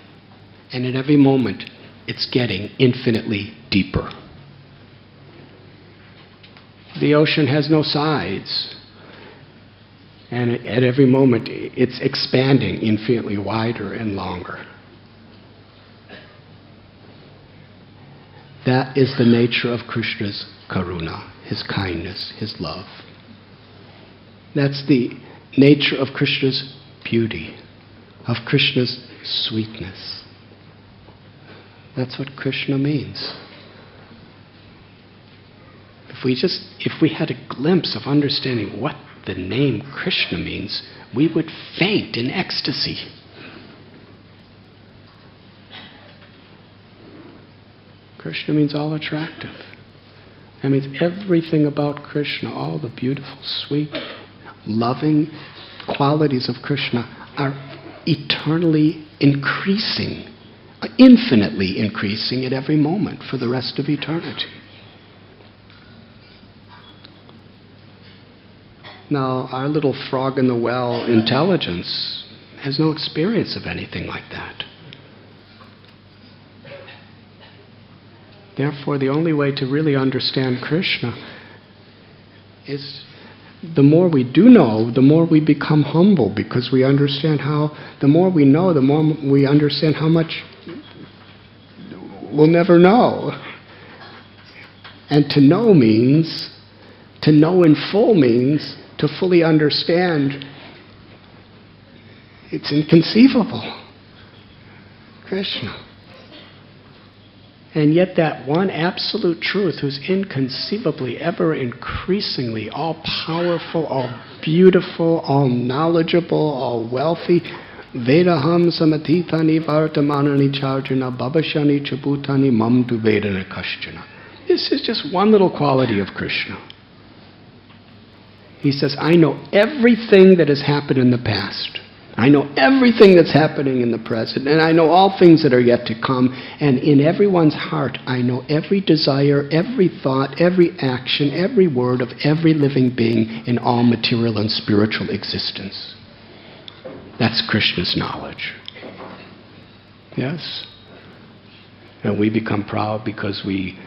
and at every moment it's getting infinitely deeper. The ocean has no sides, and at every moment it's expanding infinitely wider and longer. That is the nature of Krishna's karuna, his kindness, his love. That's the nature of Krishna's beauty, of Krishna's sweetness. That's what Krishna means. If we had a glimpse of understanding what the name Krishna means, we would faint in ecstasy. Krishna means all attractive. That means everything about Krishna, all the beautiful, sweet, loving qualities of Krishna are eternally increasing, infinitely increasing at every moment for the rest of eternity. Now, our little frog in the well intelligence has no experience of anything like that. Therefore, the only way to really understand Krishna is the more we do know, the more we become humble, because we understand how, the more we know, the more we understand how much we'll never know. And to know means, to know in full means, to fully understand, it's inconceivable. Krishna. And yet that one absolute truth who's inconceivably, ever increasingly all-powerful, all-beautiful, all-knowledgeable, all-wealthy, Vedaham samatithani vartamanani charjana babashani chabutani mam tu vedana kashchana. This is just one little quality of Krishna. He says, I know everything that has happened in the past. I know everything that's happening in the present, and I know all things that are yet to come, and in everyone's heart I know every desire, every thought, every action, every word of every living being in all material and spiritual existence. That's Krishna's knowledge. Yes? And we become proud because we,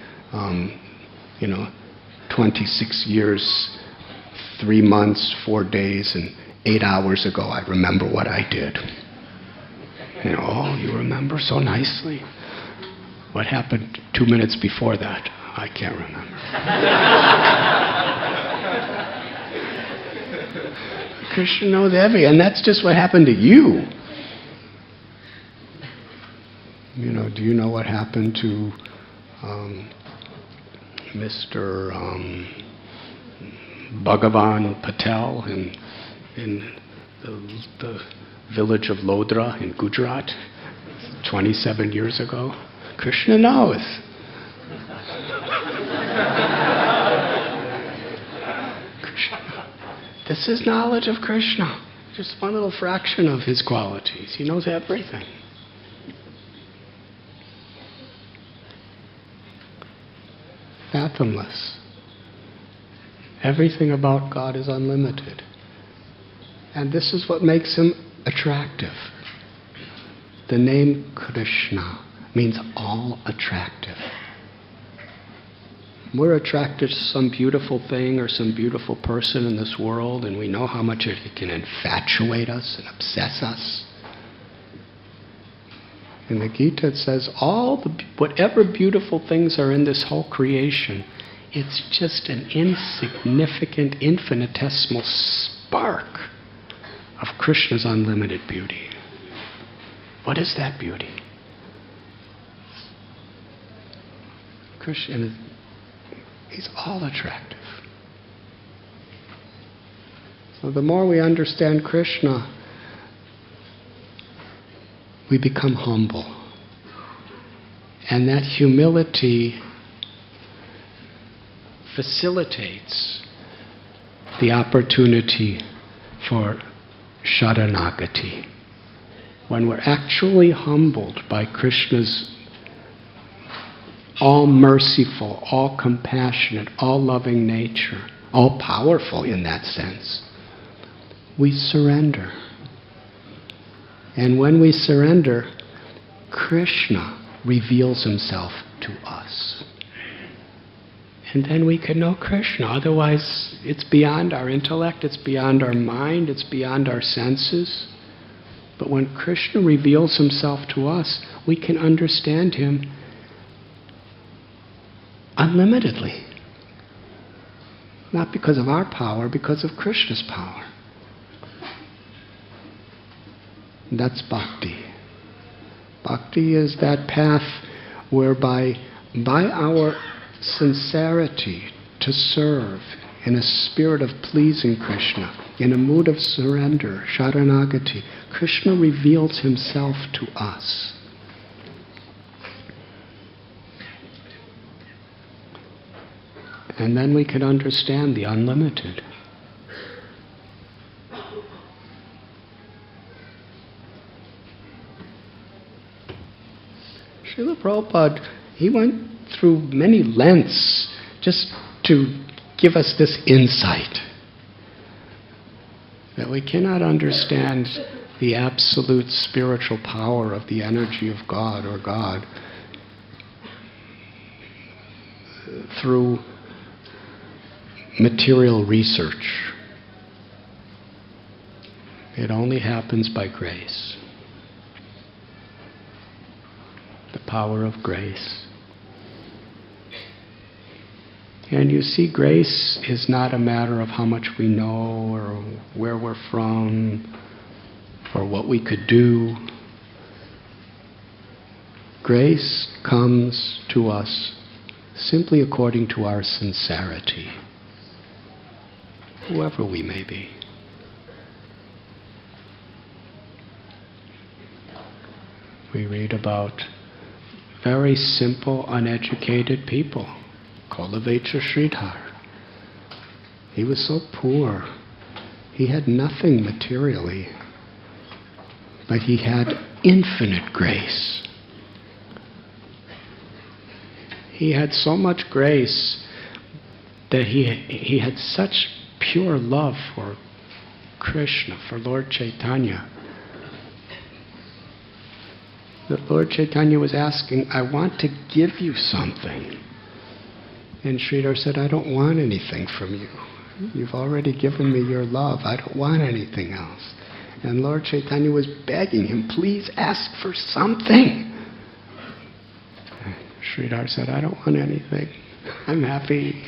26 years, 3 months, 4 days, and 8 hours ago, I remember what I did. Oh, you remember so nicely. What happened 2 minutes before that? I can't remember. Krishna knows everything, and that's just what happened to you. Do you know what happened to Mr. Bhagavan Patel in the village of Lodra in Gujarat 27 years ago? Krishna knows. Krishna. This is knowledge of Krishna. Just one little fraction of his qualities. He knows everything. Fathomless. Everything about God is unlimited. And this is what makes him attractive. The name Krishna means all attractive. We're attracted to some beautiful thing or some beautiful person in this world, and we know how much it can infatuate us and obsess us. In the Gita it says, whatever beautiful things are in this whole creation, it's just an insignificant, infinitesimal spark of Krishna's unlimited beauty. What is that beauty? Krishna, he's all attractive. So the more we understand Krishna, we become humble. And that humility facilitates the opportunity for sharanagati. When we're actually humbled by Krishna's all-merciful, all-compassionate, all-loving nature, all-powerful in that sense, we surrender. And when we surrender, Krishna reveals himself to us. And then we can know Krishna. Otherwise, it's beyond our intellect, it's beyond our mind, it's beyond our senses. But when Krishna reveals himself to us, we can understand him unlimitedly. Not because of our power, because of Krishna's power. That's bhakti. Bhakti is that path whereby, by our sincerity to serve in a spirit of pleasing Krishna, in a mood of surrender, sharanagati, Krishna reveals himself to us. And then we can understand the unlimited. Srila Prabhupada, he went through many lengths just to give us this insight that we cannot understand the absolute spiritual power of the energy of God or God through material research. It only happens by grace. The power of grace. And you see, grace is not a matter of how much we know or where we're from or what we could do. Grace comes to us simply according to our sincerity, whoever we may be. We read about very simple, uneducated people. Kolavecha Sridhar. He was so poor. He had nothing materially, but he had infinite grace. He had so much grace that he had such pure love for Krishna, for Lord Chaitanya, that Lord Chaitanya was asking, I want to give you something. And Sridhar said, I don't want anything from you. You've already given me your love. I don't want anything else. And Lord Chaitanya was begging him, please ask for something. Sridhar said, I don't want anything. I'm happy.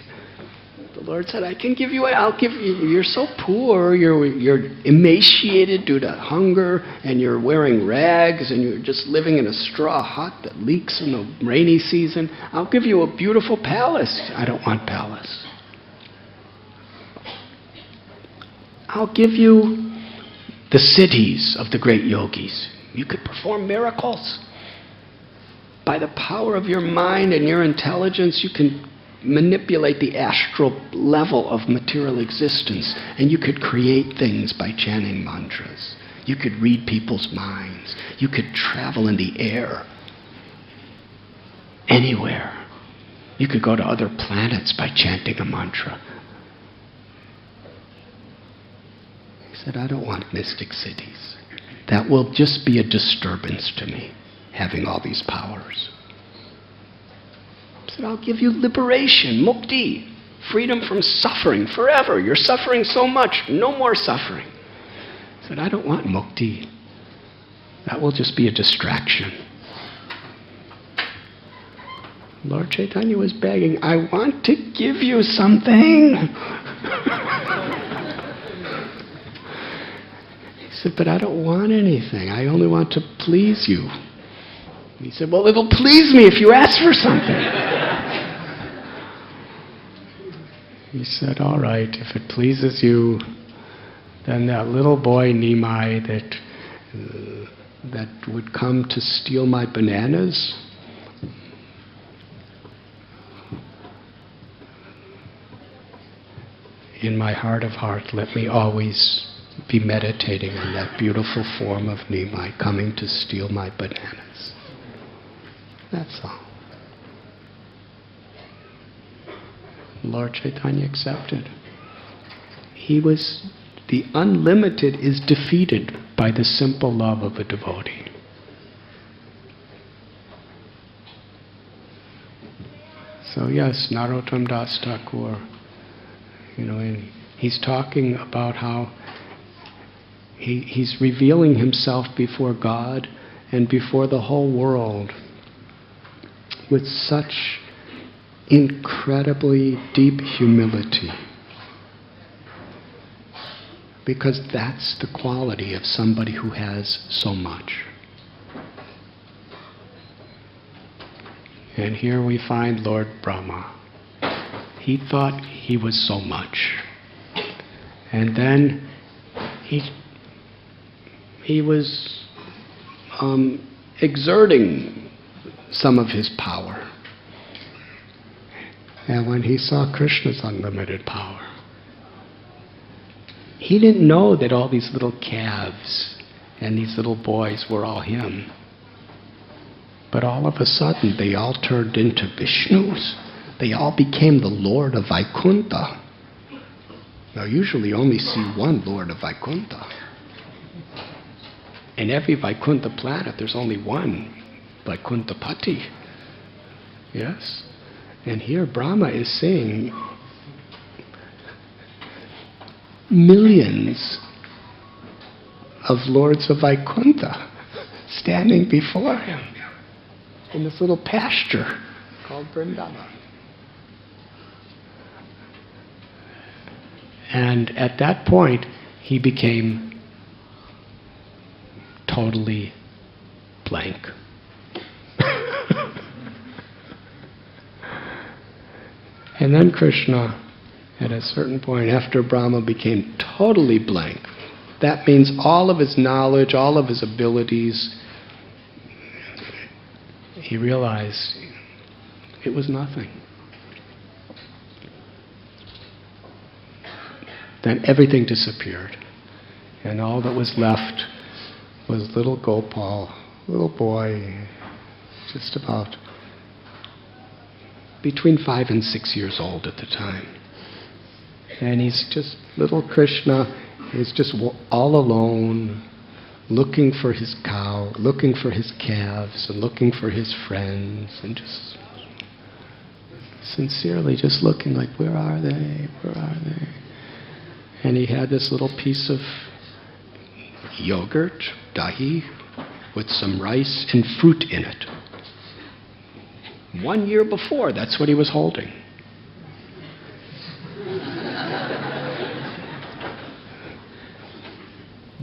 The Lord said, I'll give you, you're so poor, you're emaciated due to hunger, and you're wearing rags, and you're just living in a straw hut that leaks in the rainy season. I'll give you a beautiful palace. I don't want palace. I'll give you the cities of the great yogis. You could perform miracles. By the power of your mind and your intelligence, you can manipulate the astral level of material existence, and you could create things by chanting mantras. You could read people's minds. You could travel in the air. Anywhere. You could go to other planets by chanting a mantra. He said, I don't want mystic cities. That will just be a disturbance to me, having all these powers. He said, I'll give you liberation, mukti, freedom from suffering forever. You're suffering so much, no more suffering. He said, I don't want mukti. That will just be a distraction. Lord Chaitanya was begging, I want to give you something. He said, but I don't want anything. I only want to please you. He said, well, it'll please me if you ask for something. He said, all right, if it pleases you, then that little boy Nimai that would come to steal my bananas, in my heart of heart, let me always be meditating on that beautiful form of Nimai coming to steal my bananas. That's all. Lord Chaitanya accepted. The unlimited is defeated by the simple love of a devotee. So yes, Narottam Das Thakur, and he's talking about how he's revealing himself before God and before the whole world with such incredibly deep humility. Because that's the quality of somebody who has so much. And here we find Lord Brahma. He thought he was so much. And then he was exerting some of his power. And when he saw Krishna's unlimited power, he didn't know that all these little calves and these little boys were all him. But all of a sudden, they all turned into Vishnus. They all became the Lord of Vaikuntha. Now, usually you only see one Lord of Vaikuntha. In every Vaikuntha planet, there's only one Vaikuntapati. Yes? And here Brahma is seeing millions of lords of Vaikuntha standing before him in this little pasture called Vrindavan. And at that point, he became totally blank. And then Krishna, at a certain point, after Brahma became totally blank, that means all of his knowledge, all of his abilities, he realized it was nothing. Then everything disappeared. And all that was left was little Gopal, little boy, just about between 5 and 6 years old at the time. And he's just, little Krishna is just all alone, looking for his cow, looking for his calves, and looking for his friends, and just sincerely just looking like, where are they? Where are they? And he had this little piece of yogurt, dahi, with some rice and fruit in it. 1 year before, that's what he was holding.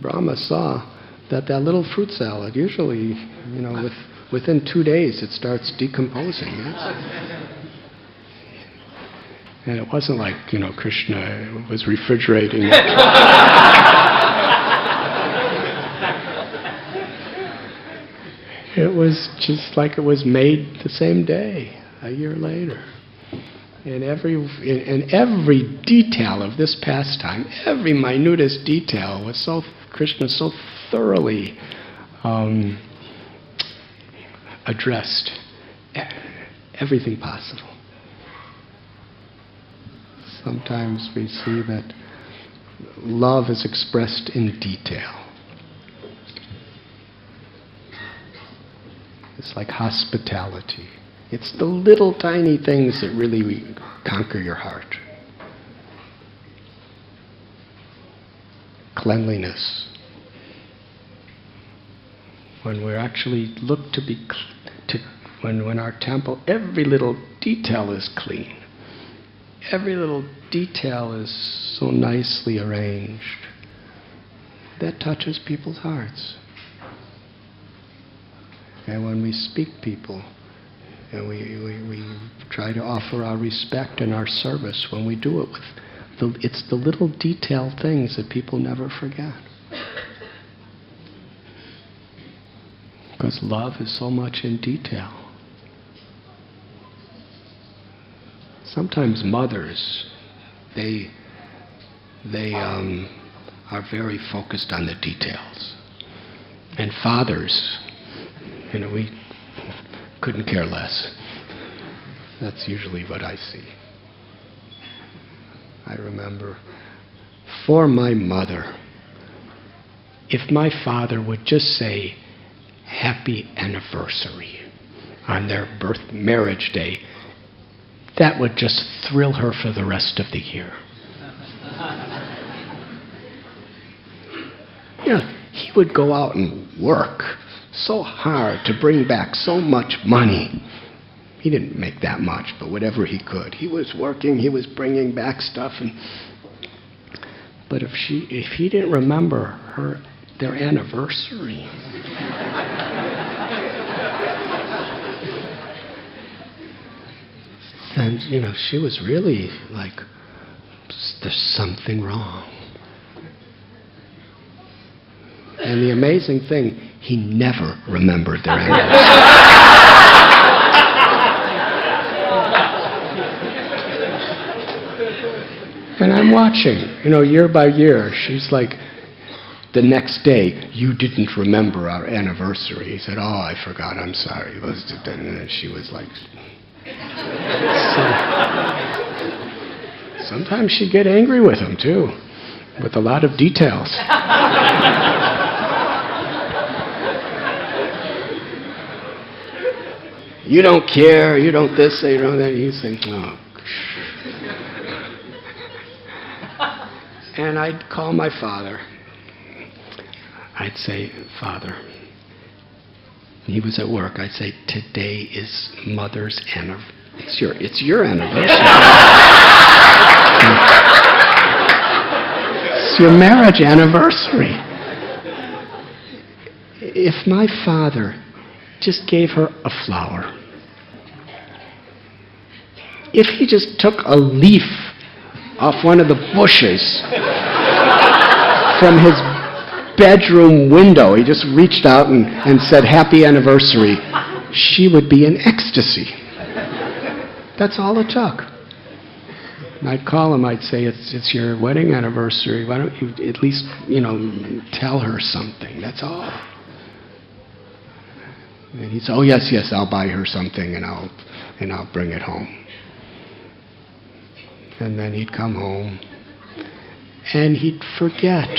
Brahma saw that little fruit salad, usually, within 2 days it starts decomposing. And it wasn't like, Krishna was refrigerating it. It was just like it was made the same day, a year later. And every detail of this pastime, every minutest detail was Krishna so thoroughly addressed everything possible. Sometimes we see that love is expressed in detail. It's like hospitality. It's the little tiny things that really conquer your heart. Cleanliness. When we actually look when our temple, every little detail is clean. Every little detail is so nicely arranged. That touches people's hearts. And when we speak people, and we try to offer our respect and our service, when we do it it's the little detailed things that people never forget. Because love is so much in detail. Sometimes mothers, they are very focused on the details. And fathers, we couldn't care less. That's usually what I see. I remember, for my mother, if my father would just say, "Happy anniversary," on their marriage day, that would just thrill her for the rest of the year. He would go out and work so hard to bring back so much money. He didn't make that much, but whatever he could. He was working, he was bringing back stuff. But if he didn't remember their anniversary, then, she was really like, there's something wrong. And the amazing thing, he never remembered their anniversary. And I'm watching, year by year, she's like, the next day, "You didn't remember our anniversary." He said, "Oh, I forgot, I'm sorry." And she was like... Sometimes she'd get angry with him, too, with a lot of details. "You don't care, you don't this, you don't that." You think, "Oh." And I'd call my father. I'd say, "Father," he was at work, I'd say, "Today is Mother's anniversary. It's your anniversary. It's your marriage anniversary." If my father just gave her a flower, if he just took a leaf off one of the bushes from his bedroom window, he just reached out and said, "Happy anniversary," she would be in ecstasy. That's all it took. And I'd call him, I'd say, it's your wedding anniversary. Why don't you at least, tell her something? That's all. And he'd say, "Oh, yes, I'll buy her something and I'll bring it home." And then he'd come home and he'd forget.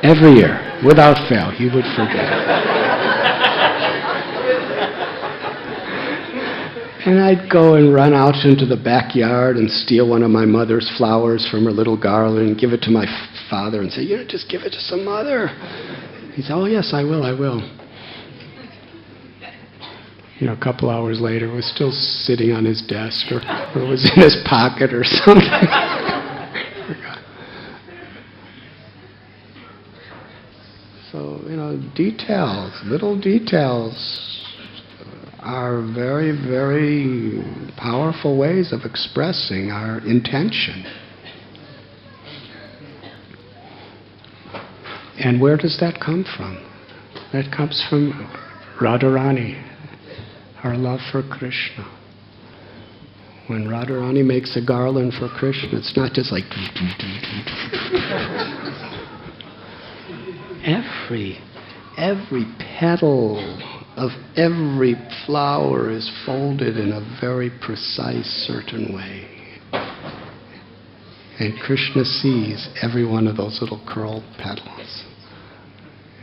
Every year, without fail, he would forget. And I'd go and run out into the backyard and steal one of my mother's flowers from her little garland and give it to my father and say, just give it to some mother. He'd say, oh yes, I will. A couple hours later, it was still sitting on his desk, or it was in his pocket or something. So, details, little details are very, very powerful ways of expressing our intention. And where does that come from? That comes from Radharani, our love for Krishna. When Radharani makes a garland for Krishna, it's not just like... Every petal of every flower is folded in a very precise, certain way. And Krishna sees every one of those little curled petals.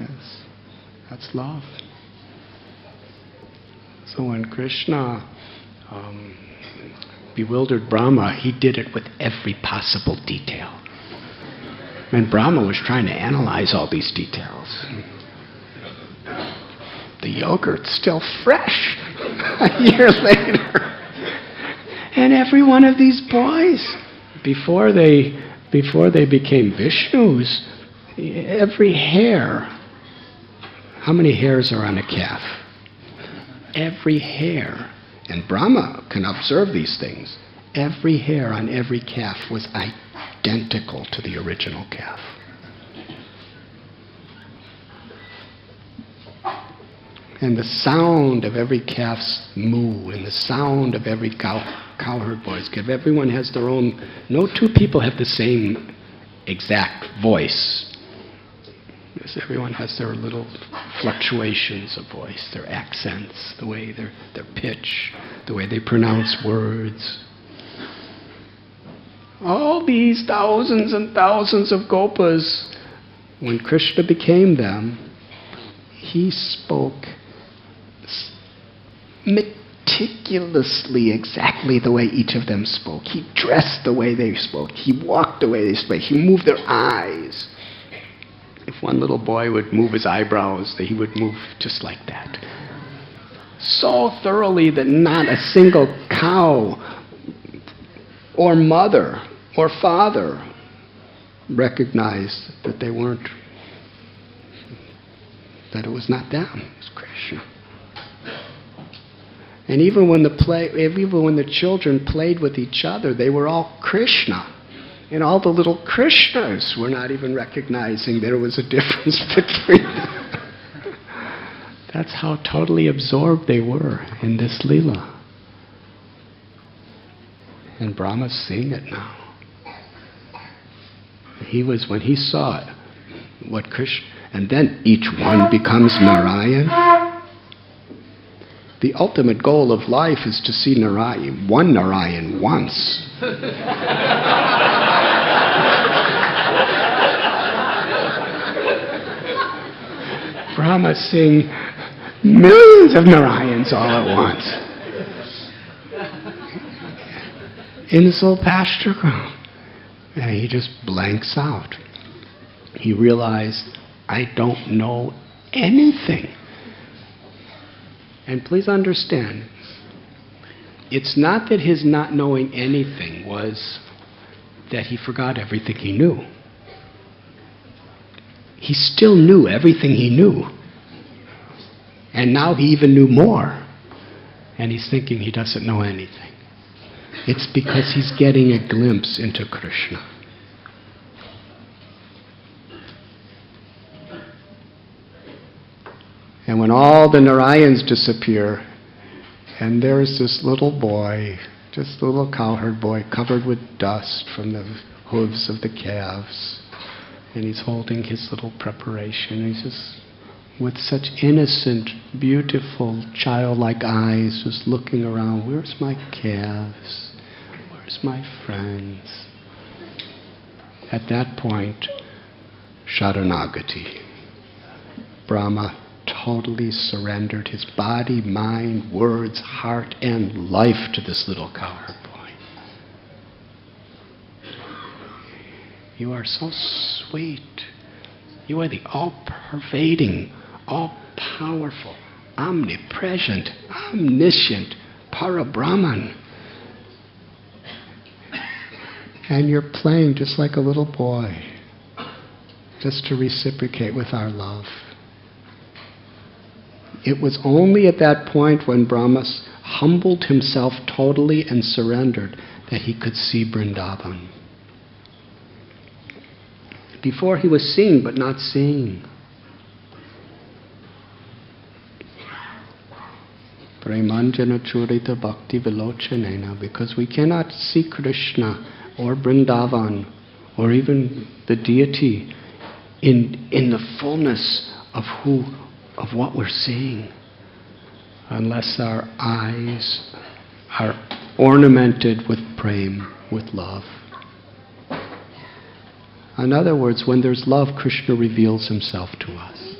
Yes, that's love. So when Krishna bewildered Brahma, he did it with every possible detail. And Brahma was trying to analyze all these details. The yogurt's still fresh a year later. And every one of these boys, before they became Vishnus, every hair, how many hairs are on a calf? Every hair, and Brahma can observe these things, every hair on every calf was identical to the original calf. And the sound of every calf's moo, and the sound of every cowherd boy's calf, everyone has their own, no two people have the same exact voice. Yes, everyone has their little fluctuations of voice, their accents, the way their pitch, the way they pronounce words. All these thousands and thousands of gopas, when Krishna became them, he spoke meticulously exactly the way each of them spoke. He dressed the way they spoke. He walked the way they spoke. He moved their eyes. If one little boy would move his eyebrows, he would move just like that. So thoroughly that not a single cow or mother or father recognized that they weren't, that it was not them, it was Krishna. And even when the children played with each other, they were all Krishna. And all the little Krishnas were not even recognizing there was a difference between them. That's how totally absorbed they were in this Leela. And Brahma's seeing it now. When he saw it, what Krishna, and then each one becomes Narayan. The ultimate goal of life is to see Narayan, one Narayan once. Brahma seeing millions of Narayans all at once. In this little pasture ground. And he just blanks out. He realized, I don't know anything. And please understand, it's not that his not knowing anything was that he forgot everything he knew. He still knew everything he knew. And now he even knew more. And he's thinking he doesn't know anything. It's because he's getting a glimpse into Krishna. And when all the Narayans disappear, and there's this little boy, just a little cowherd boy, covered with dust from the hooves of the calves, and he's holding his little preparation. He's just, with such innocent, beautiful, childlike eyes, just looking around. Where's my calves? Where's my friends? At that point, Sharanagati. Brahma totally surrendered his body, mind, words, heart, and life to this little cowherd boy. You are so sweet. You are the all-pervading, all-powerful, omnipresent, omniscient Parabrahman. And you're playing just like a little boy, just to reciprocate with our love. It was only at that point when Brahma humbled himself totally and surrendered that he could see Vrindavan. Before he was seeing but not seeing. Premanjana churita bhakti vilochanena, because we cannot see Krishna or Vrindavan or even the deity in the fullness of what we're seeing, unless our eyes are ornamented with prema, with love. In other words, when there's love, Krishna reveals himself to us.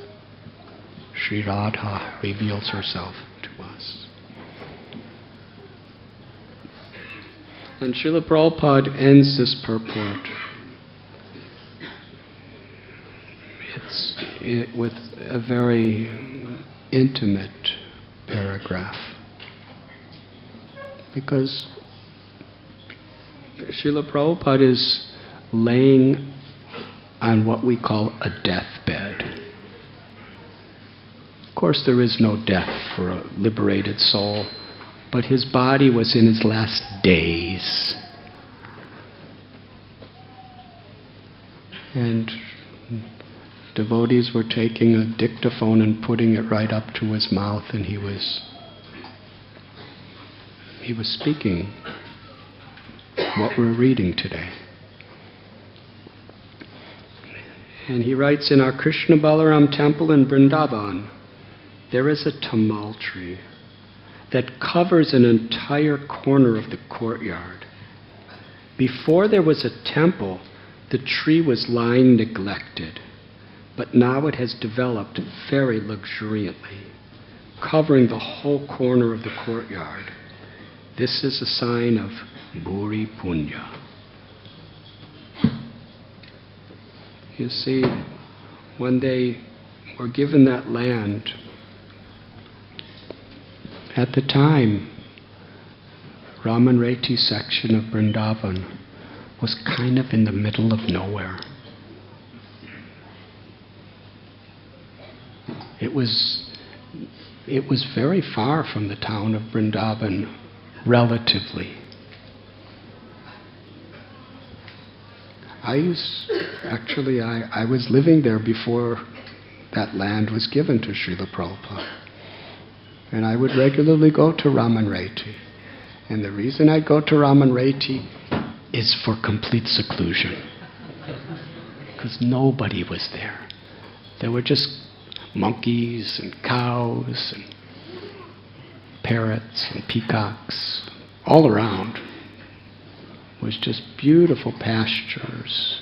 Sri Radha reveals herself to us. And Srila Prabhupada ends this purport with a very intimate paragraph. Because Srila Prabhupada is laying on what we call a deathbed. Of course, there is no death for a liberated soul, but his body was in his last days. And devotees were taking a dictaphone and putting it right up to his mouth, and he was speaking what we're reading today. And he writes, in our Krishna Balaram temple in Vrindavan, there is a tamal tree that covers an entire corner of the courtyard. Before there was a temple, the tree was lying neglected, but now it has developed very luxuriantly, covering the whole corner of the courtyard. This is a sign of Bhuri Punya. You see, when they were given that land, at the time, Raman Reti section of Vrindavan was kind of in the middle of nowhere. It was very far from the town of Vrindavan, relatively. I was living there before that land was given to Srila Prabhupada. And I would regularly go to Raman Reti. And the reason I'd go to Raman Reti is for complete seclusion. Because nobody was there. There were just monkeys and cows and parrots and peacocks all around. It was just beautiful pastures,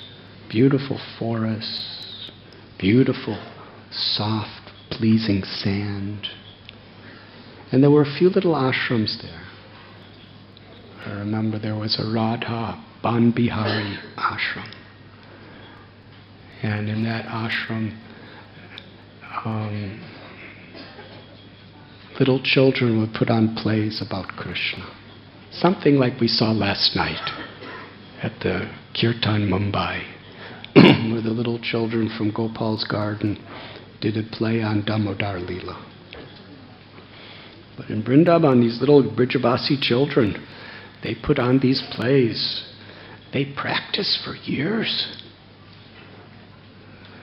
beautiful forests, beautiful, soft, pleasing sand. And there were a few little ashrams there. I remember there was a Radha Ban Bihari ashram. And in that ashram, little children would put on plays about Krishna. Something like we saw last night at the Kirtan Mumbai, where the little children from Gopal's garden did a play on Damodar Leela. But in Vrindavan, these little Brijavasi children, they put on these plays. They practice for years.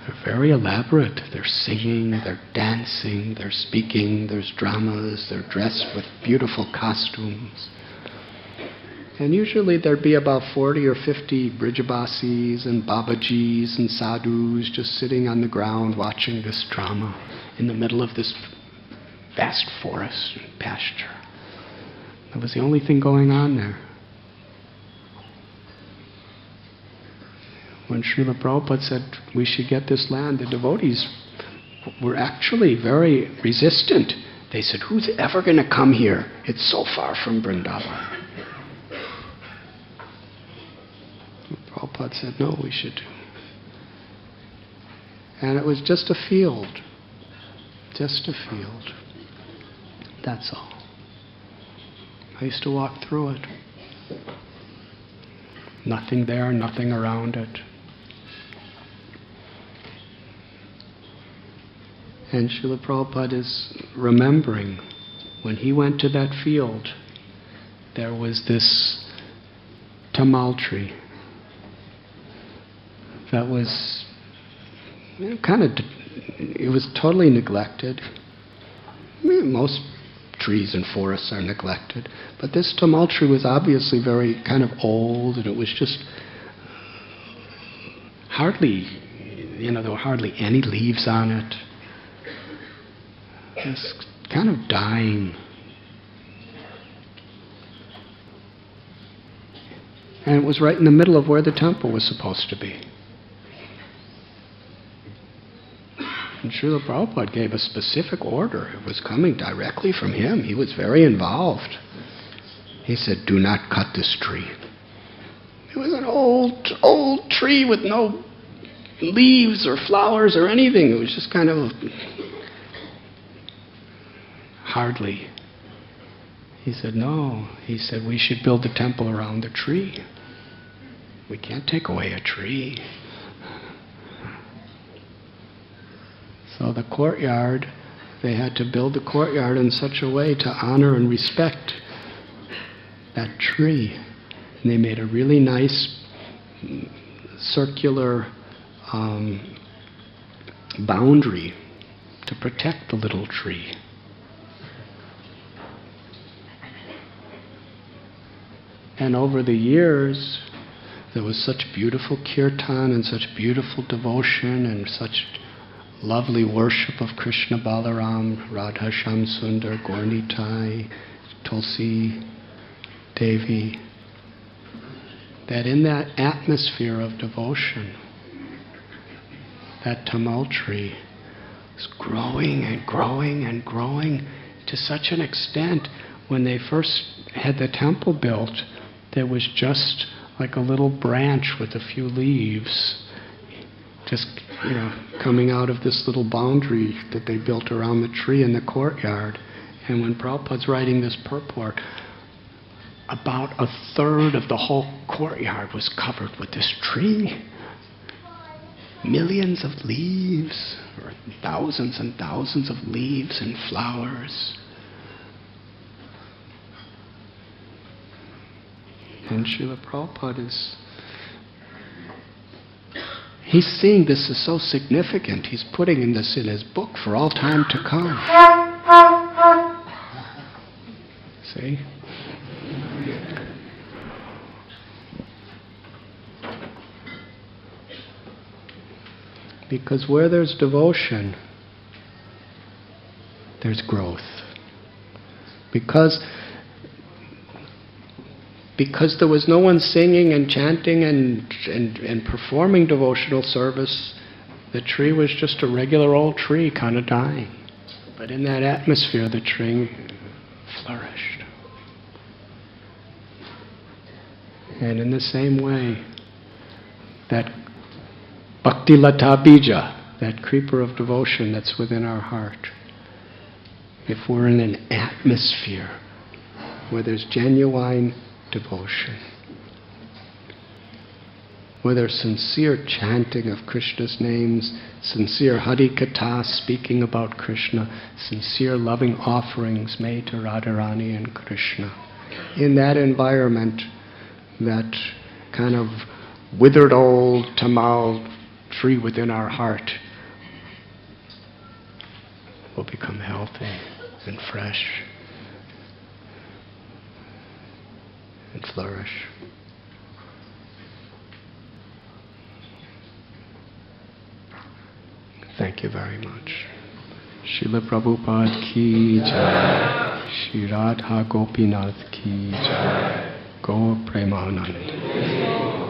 They're very elaborate. They're singing, they're dancing, they're speaking, there's dramas, they're dressed with beautiful costumes. And usually there'd be about 40 or 50 Brijabasis and Babajis and sadhus just sitting on the ground watching this drama in the middle of this vast forest and pasture. That was the only thing going on there. When Srila Prabhupada said we should get this land, the devotees were actually very resistant. They said, who's ever going to come here? It's so far from Vrindavan. Prabhupada said, no, we should. And it was just a field. Just a field. That's all. I used to walk through it. Nothing there, nothing around it. And Srila Prabhupada is remembering when he went to that field, there was this tamal tree that was it was totally neglected. I mean, most trees and forests are neglected, but this tamal tree was obviously very kind of old, and it was just hardly, there were hardly any leaves on it. It was kind of dying. And it was right in the middle of where the temple was supposed to be. And Srila Prabhupada gave a specific order. It was coming directly from him. He was very involved. He said, do not cut this tree. It was an old tree with no leaves or flowers or anything. It was just kind of hardly. He said, no. He said, we should build a temple around the tree. We can't take away a tree. So the courtyard, they had to build the courtyard in such a way to honor and respect that tree. And they made a really nice circular boundary to protect the little tree. And over the years, there was such beautiful kirtan and such beautiful devotion and such lovely worship of Krishna Balaram, Radha Shamsundar, Gaurnitai, Tulsi Devi, that in that atmosphere of devotion, that tamal tree was growing and growing and growing to such an extent. When they first had the temple built, there was just like a little branch with a few leaves, just coming out of this little boundary that they built around the tree in the courtyard. And when Prabhupada's writing this purport, about a third of the whole courtyard was covered with this tree. Millions of leaves, or thousands and thousands of leaves and flowers. And Srila Prabhupada he's seeing this is so significant. He's putting this in his book for all time to come. See? Because where there's devotion, there's growth. Because there was no one singing and chanting and performing devotional service, the tree was just a regular old tree kind of dying. But in that atmosphere, the tree flourished. And in the same way, that Bhakti Lata Bija, that creeper of devotion that's within our heart, if we're in an atmosphere where there's genuine devotion, where there's sincere chanting of Krishna's names, sincere Hari Katha speaking about Krishna, sincere loving offerings made to Radharani and Krishna, in that environment, that kind of withered old tamal tree within our heart will become healthy and fresh and flourish. Thank you very much. Srila Prabhupada ki jai. Shri Radha Gopinath ki jai. Gaur Premanand.